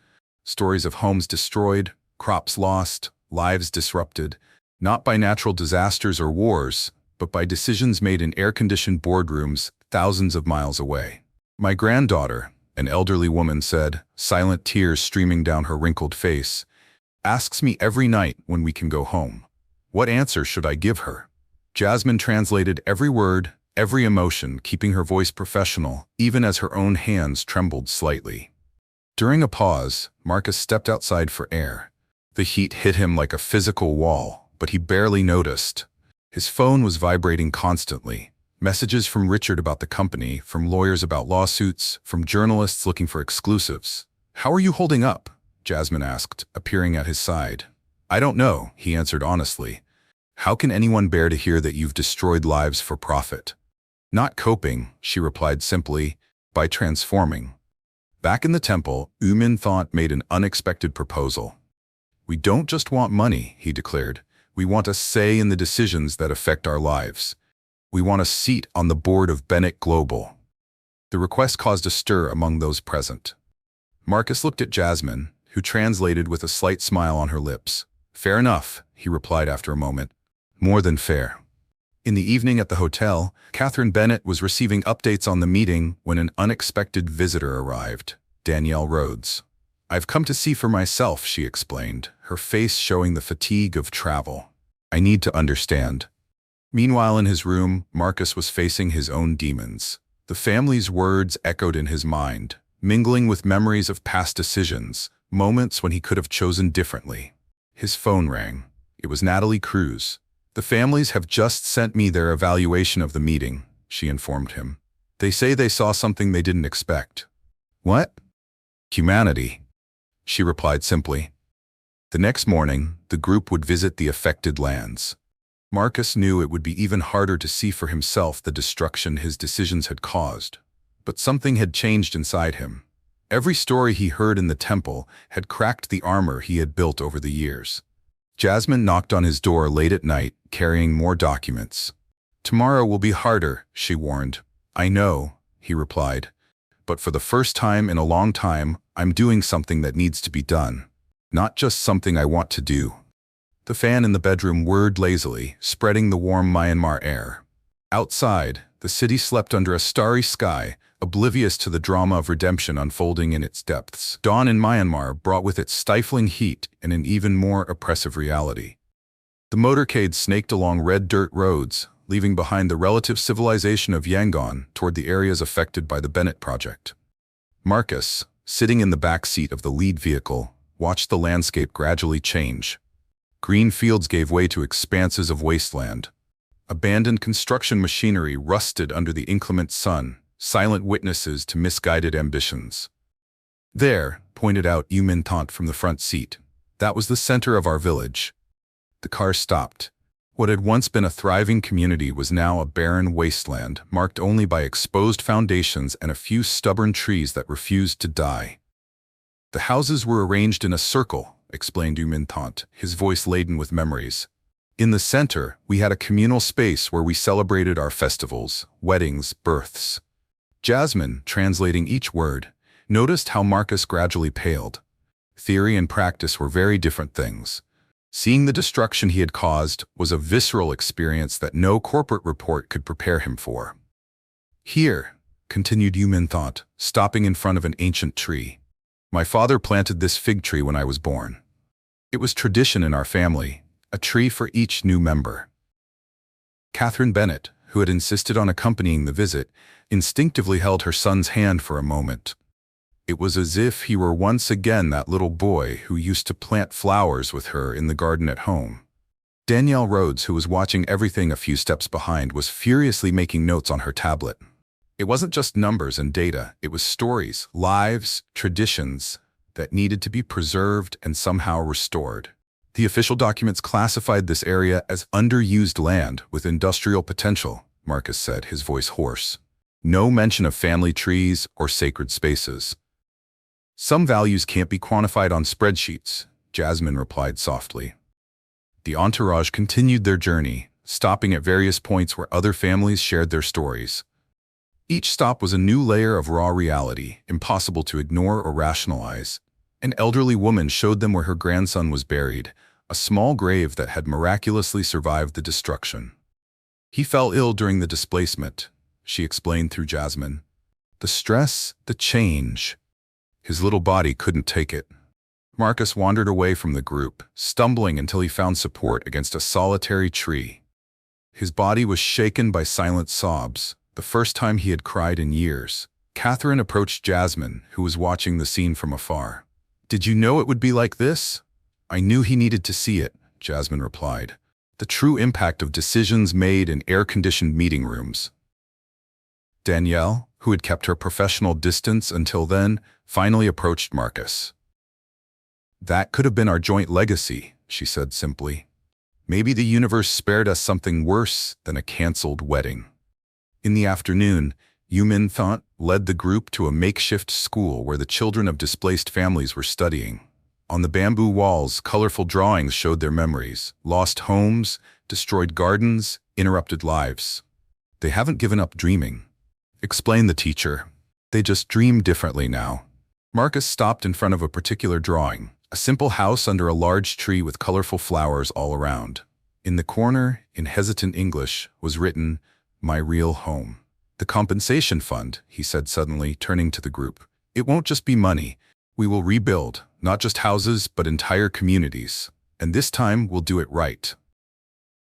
Stories of homes destroyed, crops lost, lives disrupted, not by natural disasters or wars, but by decisions made in air-conditioned boardrooms thousands of miles away. "My granddaughter," an elderly woman said, silent tears streaming down her wrinkled face, "asks me every night when we can go home. What answer should I give her?" Jasmine translated every word, every emotion, keeping her voice professional, even as her own hands trembled slightly. During a pause, Marcus stepped outside for air. The heat hit him like a physical wall, but he barely noticed. His phone was vibrating constantly. Messages from Richard about the company, from lawyers about lawsuits, from journalists looking for exclusives. "How are you holding up?" Jasmine asked, appearing at his side. "I don't know," he answered honestly. "How can anyone bear to hear that you've destroyed lives for profit?" Not coping, she replied simply, by transforming. Back in the temple, Thant made an unexpected proposal. We don't just want money, he declared. We want a say in the decisions that affect our lives. We want a seat on the board of Bennett Global. The request caused a stir among those present. Marcus looked at Jasmine, who translated with a slight smile on her lips. Fair enough, he replied after a moment. More than fair. In the evening at the hotel, Catherine Bennett was receiving updates on the meeting when an unexpected visitor arrived, Danielle Rhodes. I've come to see for myself, she explained, her face showing the fatigue of travel. I need to understand. Meanwhile, in his room, Marcus was facing his own demons. The family's words echoed in his mind, mingling with memories of past decisions, moments when he could have chosen differently. His phone rang. It was Natalie Cruz. The families have just sent me their evaluation of the meeting, she informed him. They say they saw something they didn't expect. What? Humanity, she replied simply. The next morning, the group would visit the affected lands. Marcus knew it would be even harder to see for himself the destruction his decisions had caused. But something had changed inside him. Every story he heard in the temple had cracked the armor he had built over the years. Jasmine knocked on his door late at night, carrying more documents. Tomorrow will be harder, she warned. I know, he replied. But for the first time in a long time, I'm doing something that needs to be done. Not just something I want to do. The fan in the bedroom whirred lazily, spreading the warm Myanmar air. Outside, the city slept under a starry sky, oblivious to the drama of redemption unfolding in its depths. Dawn in Myanmar brought with it stifling heat and an even more oppressive reality. The motorcade snaked along red dirt roads, leaving behind the relative civilization of Yangon toward the areas affected by the Bennett project. Marcus, sitting in the back seat of the lead vehicle, watched the landscape gradually change. Green fields gave way to expanses of wasteland. Abandoned construction machinery rusted under the inclement sun, silent witnesses to misguided ambitions. There, pointed out Thant from the front seat. That was the center of our village. The car stopped. What had once been a thriving community was now a barren wasteland, marked only by exposed foundations and a few stubborn trees that refused to die. The houses were arranged in a circle, explained Thant, his voice laden with memories. In the center, we had a communal space where we celebrated our festivals, weddings, births. Jasmine, translating each word, noticed how Marcus gradually paled. Theory and practice were very different things. Seeing the destruction he had caused was a visceral experience that no corporate report could prepare him for. Here, continued Thant, stopping in front of an ancient tree. My father planted this fig tree when I was born. It was tradition in our family, a tree for each new member. Catherine Bennett, who had insisted on accompanying the visit, instinctively held her son's hand for a moment. It was as if he were once again that little boy who used to plant flowers with her in the garden at home. Danielle Rhodes, who was watching everything a few steps behind, was furiously making notes on her tablet. It wasn't just numbers and data, it was stories, lives, traditions that needed to be preserved and somehow restored. The official documents classified this area as underused land with industrial potential, Marcus said, his voice hoarse. No mention of family trees or sacred spaces. Some values can't be quantified on spreadsheets, Jasmine replied softly. The entourage continued their journey, stopping at various points where other families shared their stories. Each stop was a new layer of raw reality, impossible to ignore or rationalize. An elderly woman showed them where her grandson was buried, a small grave that had miraculously survived the destruction. He fell ill during the displacement, she explained through Jasmine. The stress, the change. His little body couldn't take it. Marcus wandered away from the group, stumbling until he found support against a solitary tree. His body was shaken by silent sobs, the first time he had cried in years. Catherine approached Jasmine, who was watching the scene from afar. Did you know it would be like this? I knew he needed to see it, Jasmine replied. The true impact of decisions made in air-conditioned meeting rooms. Danielle, who had kept her professional distance until then, finally approached Marcus. That could have been our joint legacy, she said simply. Maybe the universe spared us something worse than a canceled wedding. In the afternoon, humiliate led the group to a makeshift school where the children of displaced families were studying. On the bamboo walls, colorful drawings showed their memories: lost homes, destroyed gardens, interrupted lives. They haven't given up dreaming, explained the teacher. They just dream differently now. Marcus stopped in front of a particular drawing, a simple house under a large tree with colorful flowers all around. In the corner, in hesitant English, was written, "My real home." "The compensation fund," he said suddenly, turning to the group. "It won't just be money. We will rebuild, not just houses, but entire communities. And this time, we'll do it right."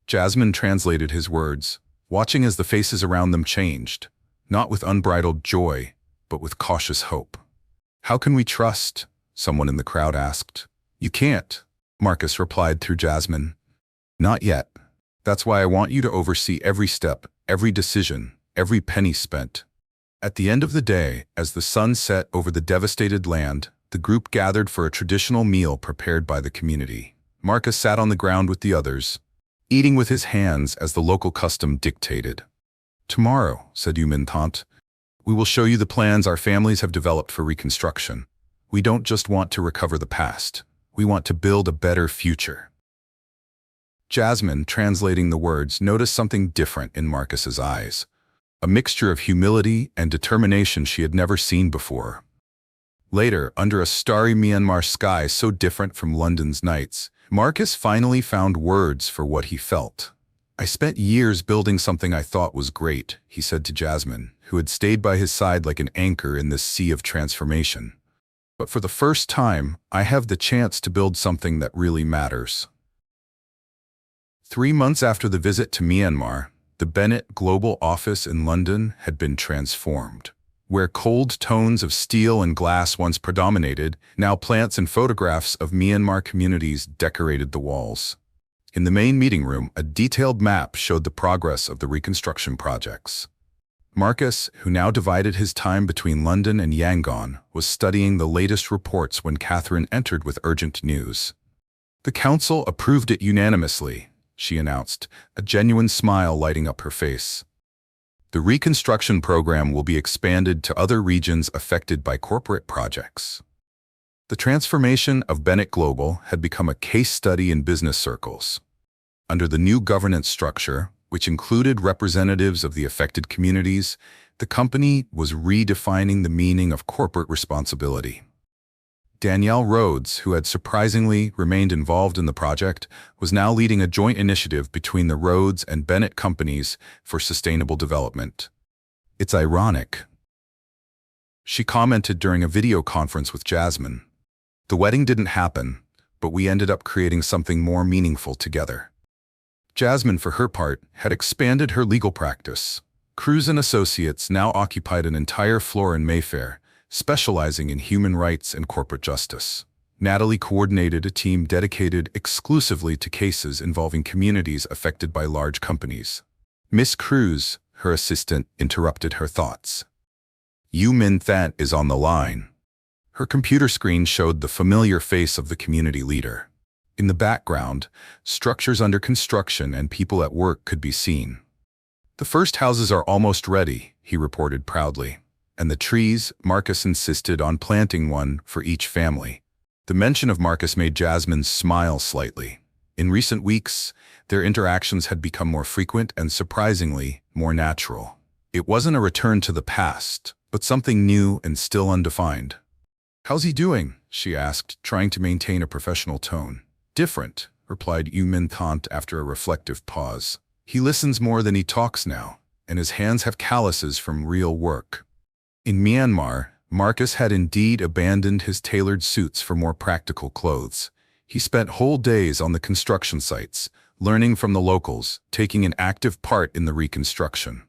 Jasmine translated his words, watching as the faces around them changed, not with unbridled joy, but with cautious hope. "How can we trust?" someone in the crowd asked. "You can't," Marcus replied through Jasmine. "Not yet. That's why I want you to oversee every step, every decision, every penny spent." At the end of the day, as the sun set over the devastated land, the group gathered for a traditional meal prepared by the community. Marcus sat on the ground with the others, eating with his hands as the local custom dictated. "Tomorrow," said humiliate, "we will show you the plans our families have developed for reconstruction. We don't just want to recover the past. We want to build a better future." Jasmine, translating the words, noticed something different in Marcus's eyes, a mixture of humility and determination she had never seen before. Later, under a starry Myanmar sky so different from London's nights, Marcus finally found words for what he felt. "I spent years building something I thought was great," he said to Jasmine, who had stayed by his side like an anchor in this sea of transformation. "But for the first time, I have the chance to build something that really matters." 3 months after the visit to Myanmar, the Bennett Global office in London had been transformed. Where cold tones of steel and glass once predominated, now plants and photographs of Myanmar communities decorated the walls. In the main meeting room, a detailed map showed the progress of the reconstruction projects. Marcus, who now divided his time between London and Yangon, was studying the latest reports when Catherine entered with urgent news. "The council approved it unanimously," she announced, a genuine smile lighting up her face. "The reconstruction program will be expanded to other regions affected by corporate projects." The transformation of Bennett Global had become a case study in business circles. Under the new governance structure, which included representatives of the affected communities, the company was redefining the meaning of corporate responsibility. Danielle Rhodes, who had surprisingly remained involved in the project, was now leading a joint initiative between the Rhodes and Bennett companies for sustainable development. "It's ironic," she commented during a video conference with Jasmine. "The wedding didn't happen, but we ended up creating something more meaningful together." Jasmine, for her part, had expanded her legal practice. Cruz & Associates now occupied an entire floor in Mayfair, specializing in human rights and corporate justice. Natalie coordinated a team dedicated exclusively to cases involving communities affected by large companies. Miss Cruz, her assistant, interrupted her thoughts. "Humiliate is on the line." Her computer screen showed the familiar face of the community leader. In the background, structures under construction and people at work could be seen. "The first houses are almost ready," he reported proudly. "And the trees," Marcus insisted on planting one for each family. The mention of Marcus made Jasmine smile slightly. In recent weeks, their interactions had become more frequent and, surprisingly, more natural. It wasn't a return to the past, but something new and still undefined. "How's he doing?" she asked, trying to maintain a professional tone. "Different," replied humiliate after a reflective pause. "He listens more than he talks now, and his hands have calluses from real work." In Myanmar, Marcus had indeed abandoned his tailored suits for more practical clothes. He spent whole days on the construction sites, learning from the locals, taking an active part in the reconstruction.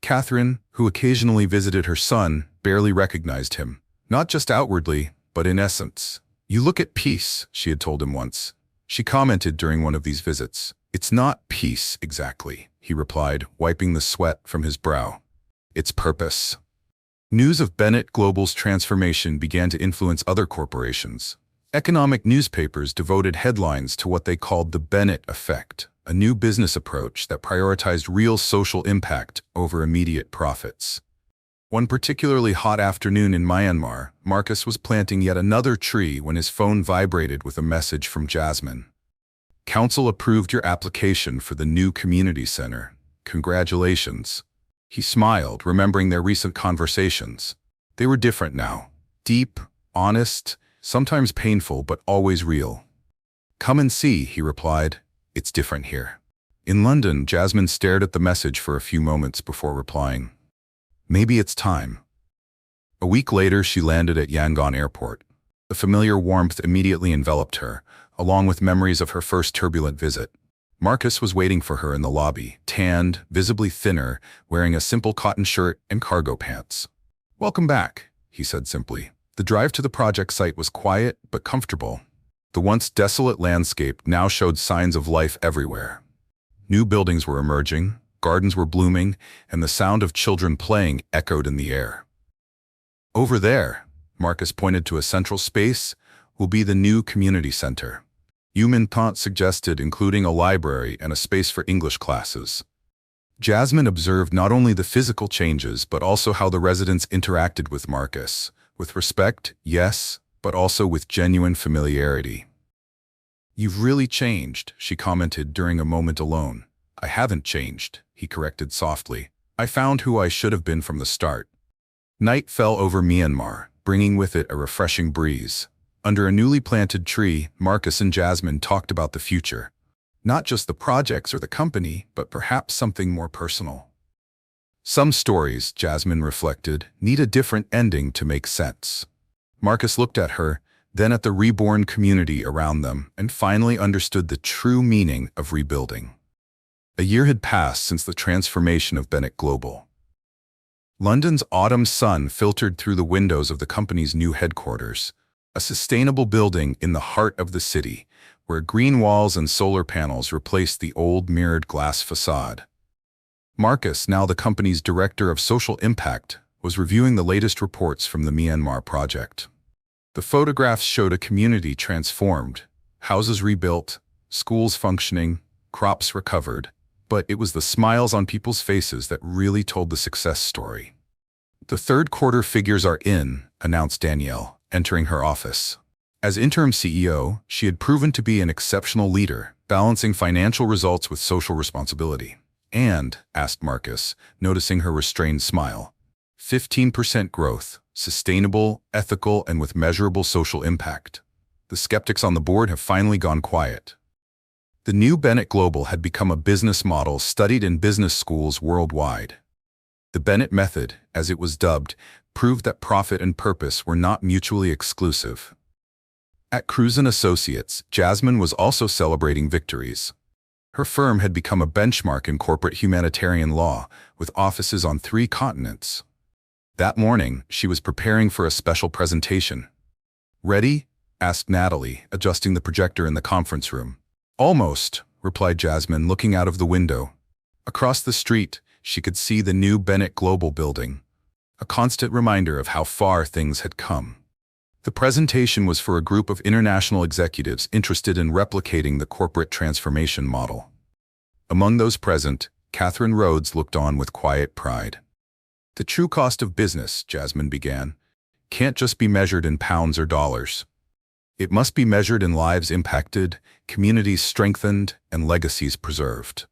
Catherine, who occasionally visited her son, barely recognized him, not just outwardly, but in essence. "You look at peace," she had told him once. She commented during one of these visits. "It's not peace, exactly," he replied, wiping the sweat from his brow. "It's purpose." News of Bennett Global's transformation began to influence other corporations. Economic newspapers devoted headlines to what they called the Bennett effect, a new business approach that prioritized real social impact over immediate profits. One particularly hot afternoon in Myanmar, Marcus was planting yet another tree when his phone vibrated with a message from Jasmine. "Council approved your application for the new community center. Congratulations." He smiled, remembering their recent conversations. They were different now. Deep, honest, sometimes painful, but always real. "Come and see," he replied. "It's different here." In London, Jasmine stared at the message for a few moments before replying. "Maybe it's time." A week later, she landed at Yangon Airport. The familiar warmth immediately enveloped her, along with memories of her first turbulent visit. Marcus was waiting for her in the lobby, tanned, visibly thinner, wearing a simple cotton shirt and cargo pants. "Welcome back," he said simply. The drive to the project site was quiet but comfortable. The once desolate landscape now showed signs of life everywhere. New buildings were emerging, gardens were blooming, and the sound of children playing echoed in the air. "Over there," Marcus pointed to a central space, "will be the new community center." Humiliate suggested including a library and a space for English classes. Jasmine observed not only the physical changes but also how the residents interacted with Marcus, with respect, yes, but also with genuine familiarity. "You've really changed," she commented during a moment alone. "I haven't changed," he corrected softly. "I found who I should have been from the start." Night fell over Myanmar, bringing with it a refreshing breeze. Under a newly planted tree, Marcus and Jasmine talked about the future. Not just the projects or the company, but perhaps something more personal. Some stories, Jasmine reflected, need a different ending to make sense. Marcus looked at her, then at the reborn community around them, and finally understood the true meaning of rebuilding. A year had passed since the transformation of Bennett Global. London's autumn sun filtered through the windows of the company's new headquarters, a sustainable building in the heart of the city, where green walls and solar panels replaced the old mirrored glass facade. Marcus, now the company's director of social impact, was reviewing the latest reports from the Myanmar project. The photographs showed a community transformed, houses rebuilt, schools functioning, crops recovered, but it was the smiles on people's faces that really told the success story. "The third quarter figures are in," announced Danielle, entering her office. As interim CEO, she had proven to be an exceptional leader, balancing financial results with social responsibility. "And," asked Marcus, noticing her restrained smile, 15% growth, sustainable, ethical, and with measurable social impact. The skeptics on the board have finally gone quiet. The new Bennett Global had become a business model studied in business schools worldwide. The Bennett method, as it was dubbed, proved that profit and purpose were not mutually exclusive. At Cruz & Associates, Jasmine was also celebrating victories. Her firm had become a benchmark in corporate humanitarian law, with offices on 3 continents. That morning, she was preparing for a special presentation. "Ready?" asked Natalie, adjusting the projector in the conference room. "Almost," replied Jasmine, looking out of the window. Across the street, she could see the new Bennett Global building, a constant reminder of how far things had come. The presentation was for a group of international executives interested in replicating the corporate transformation model. Among those present, Catherine Rhodes looked on with quiet pride. "The true cost of business," Jasmine began, "can't just be measured in pounds or dollars. It must be measured in lives impacted, communities strengthened, and legacies preserved."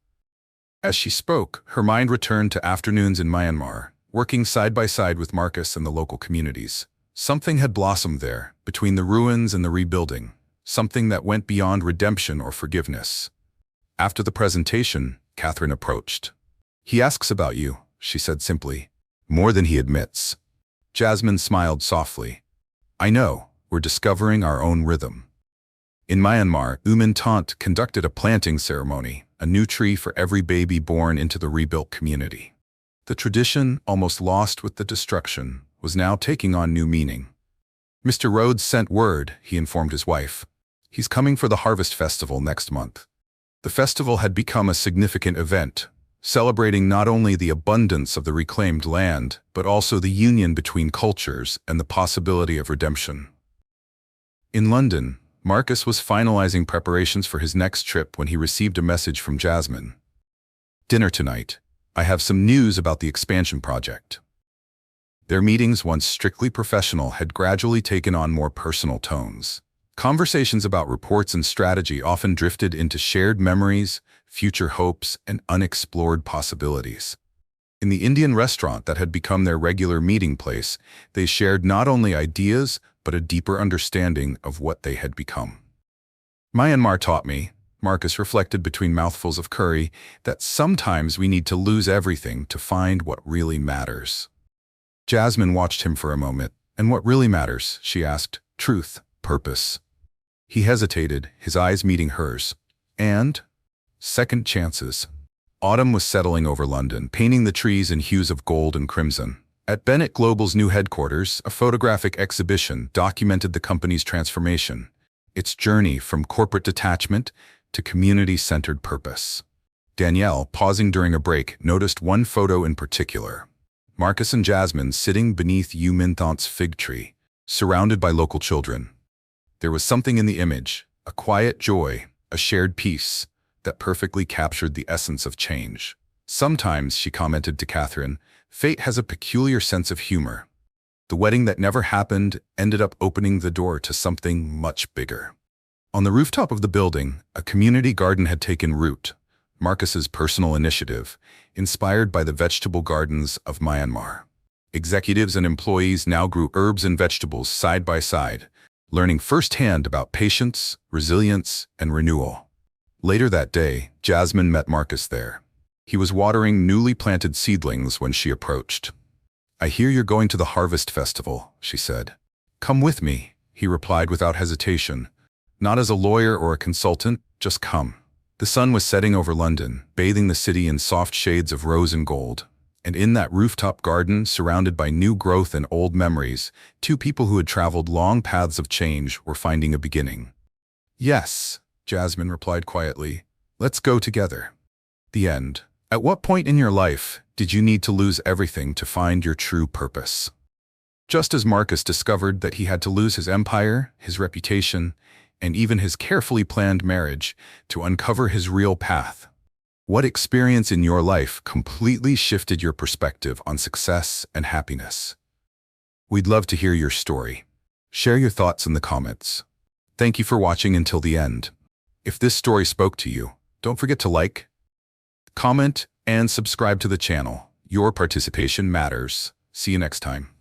As she spoke, her mind returned to afternoons in Myanmar, working side by side with Marcus and the local communities. Something had blossomed there, between the ruins and the rebuilding, something that went beyond redemption or forgiveness. After the presentation, Catherine approached. "He asks about you," she said simply. "More than he admits." Jasmine smiled softly. "I know, we're discovering our own rhythm." In Myanmar, Humiliate conducted a planting ceremony, a new tree for every baby born into the rebuilt community. The tradition, almost lost with the destruction, was now taking on new meaning. "Mr. Rhodes sent word," he informed his wife. "He's coming for the Harvest Festival next month." The festival had become a significant event, celebrating not only the abundance of the reclaimed land, but also the union between cultures and the possibility of redemption. In London, Marcus was finalizing preparations for his next trip when he received a message from Jasmine. "Dinner tonight. I have some news about the expansion project." Their meetings, once strictly professional, had gradually taken on more personal tones. Conversations about reports and strategy often drifted into shared memories, future hopes, and unexplored possibilities. In the Indian restaurant that had become their regular meeting place, they shared not only ideas, but a deeper understanding of what they had become. "Myanmar taught me," Marcus reflected between mouthfuls of curry, "that sometimes we need to lose everything to find what really matters." Jasmine watched him for a moment. "And what really matters?" she asked. "Truth, purpose." He hesitated, his eyes meeting hers. "And?" "Second chances." Autumn was settling over London, painting the trees in hues of gold and crimson. At Bennett Global's new headquarters, a photographic exhibition documented the company's transformation, its journey from corporate detachment to community-centered purpose. Danielle, pausing during a break, noticed one photo in particular. Marcus and Jasmine sitting beneath Yu Minthant's fig tree, surrounded by local children. There was something in the image, a quiet joy, a shared peace, that perfectly captured the essence of change. "Sometimes," she commented to Catherine, "fate has a peculiar sense of humor. The wedding that never happened ended up opening the door to something much bigger." On the rooftop of the building, a community garden had taken root, Marcus's personal initiative, inspired by the vegetable gardens of Myanmar. Executives and employees now grew herbs and vegetables side by side, learning firsthand about patience, resilience, and renewal. Later that day, Jasmine met Marcus there. He was watering newly planted seedlings when she approached. "I hear you're going to the Harvest Festival," she said. "Come with me," he replied without hesitation. "Not as a lawyer or a consultant, just come." The sun was setting over London, bathing the city in soft shades of rose and gold. And in that rooftop garden, surrounded by new growth and old memories, two people who had traveled long paths of change were finding a beginning. "Yes," Jasmine replied quietly. "Let's go together." The end. At what point in your life did you need to lose everything to find your true purpose? Just as Marcus discovered that he had to lose his empire, his reputation, and even his carefully planned marriage to uncover his real path. What experience in your life completely shifted your perspective on success and happiness? We'd love to hear your story. Share your thoughts in the comments. Thank you for watching until the end. If this story spoke to you, don't forget to like, comment, and subscribe to the channel. Your participation matters. See you next time.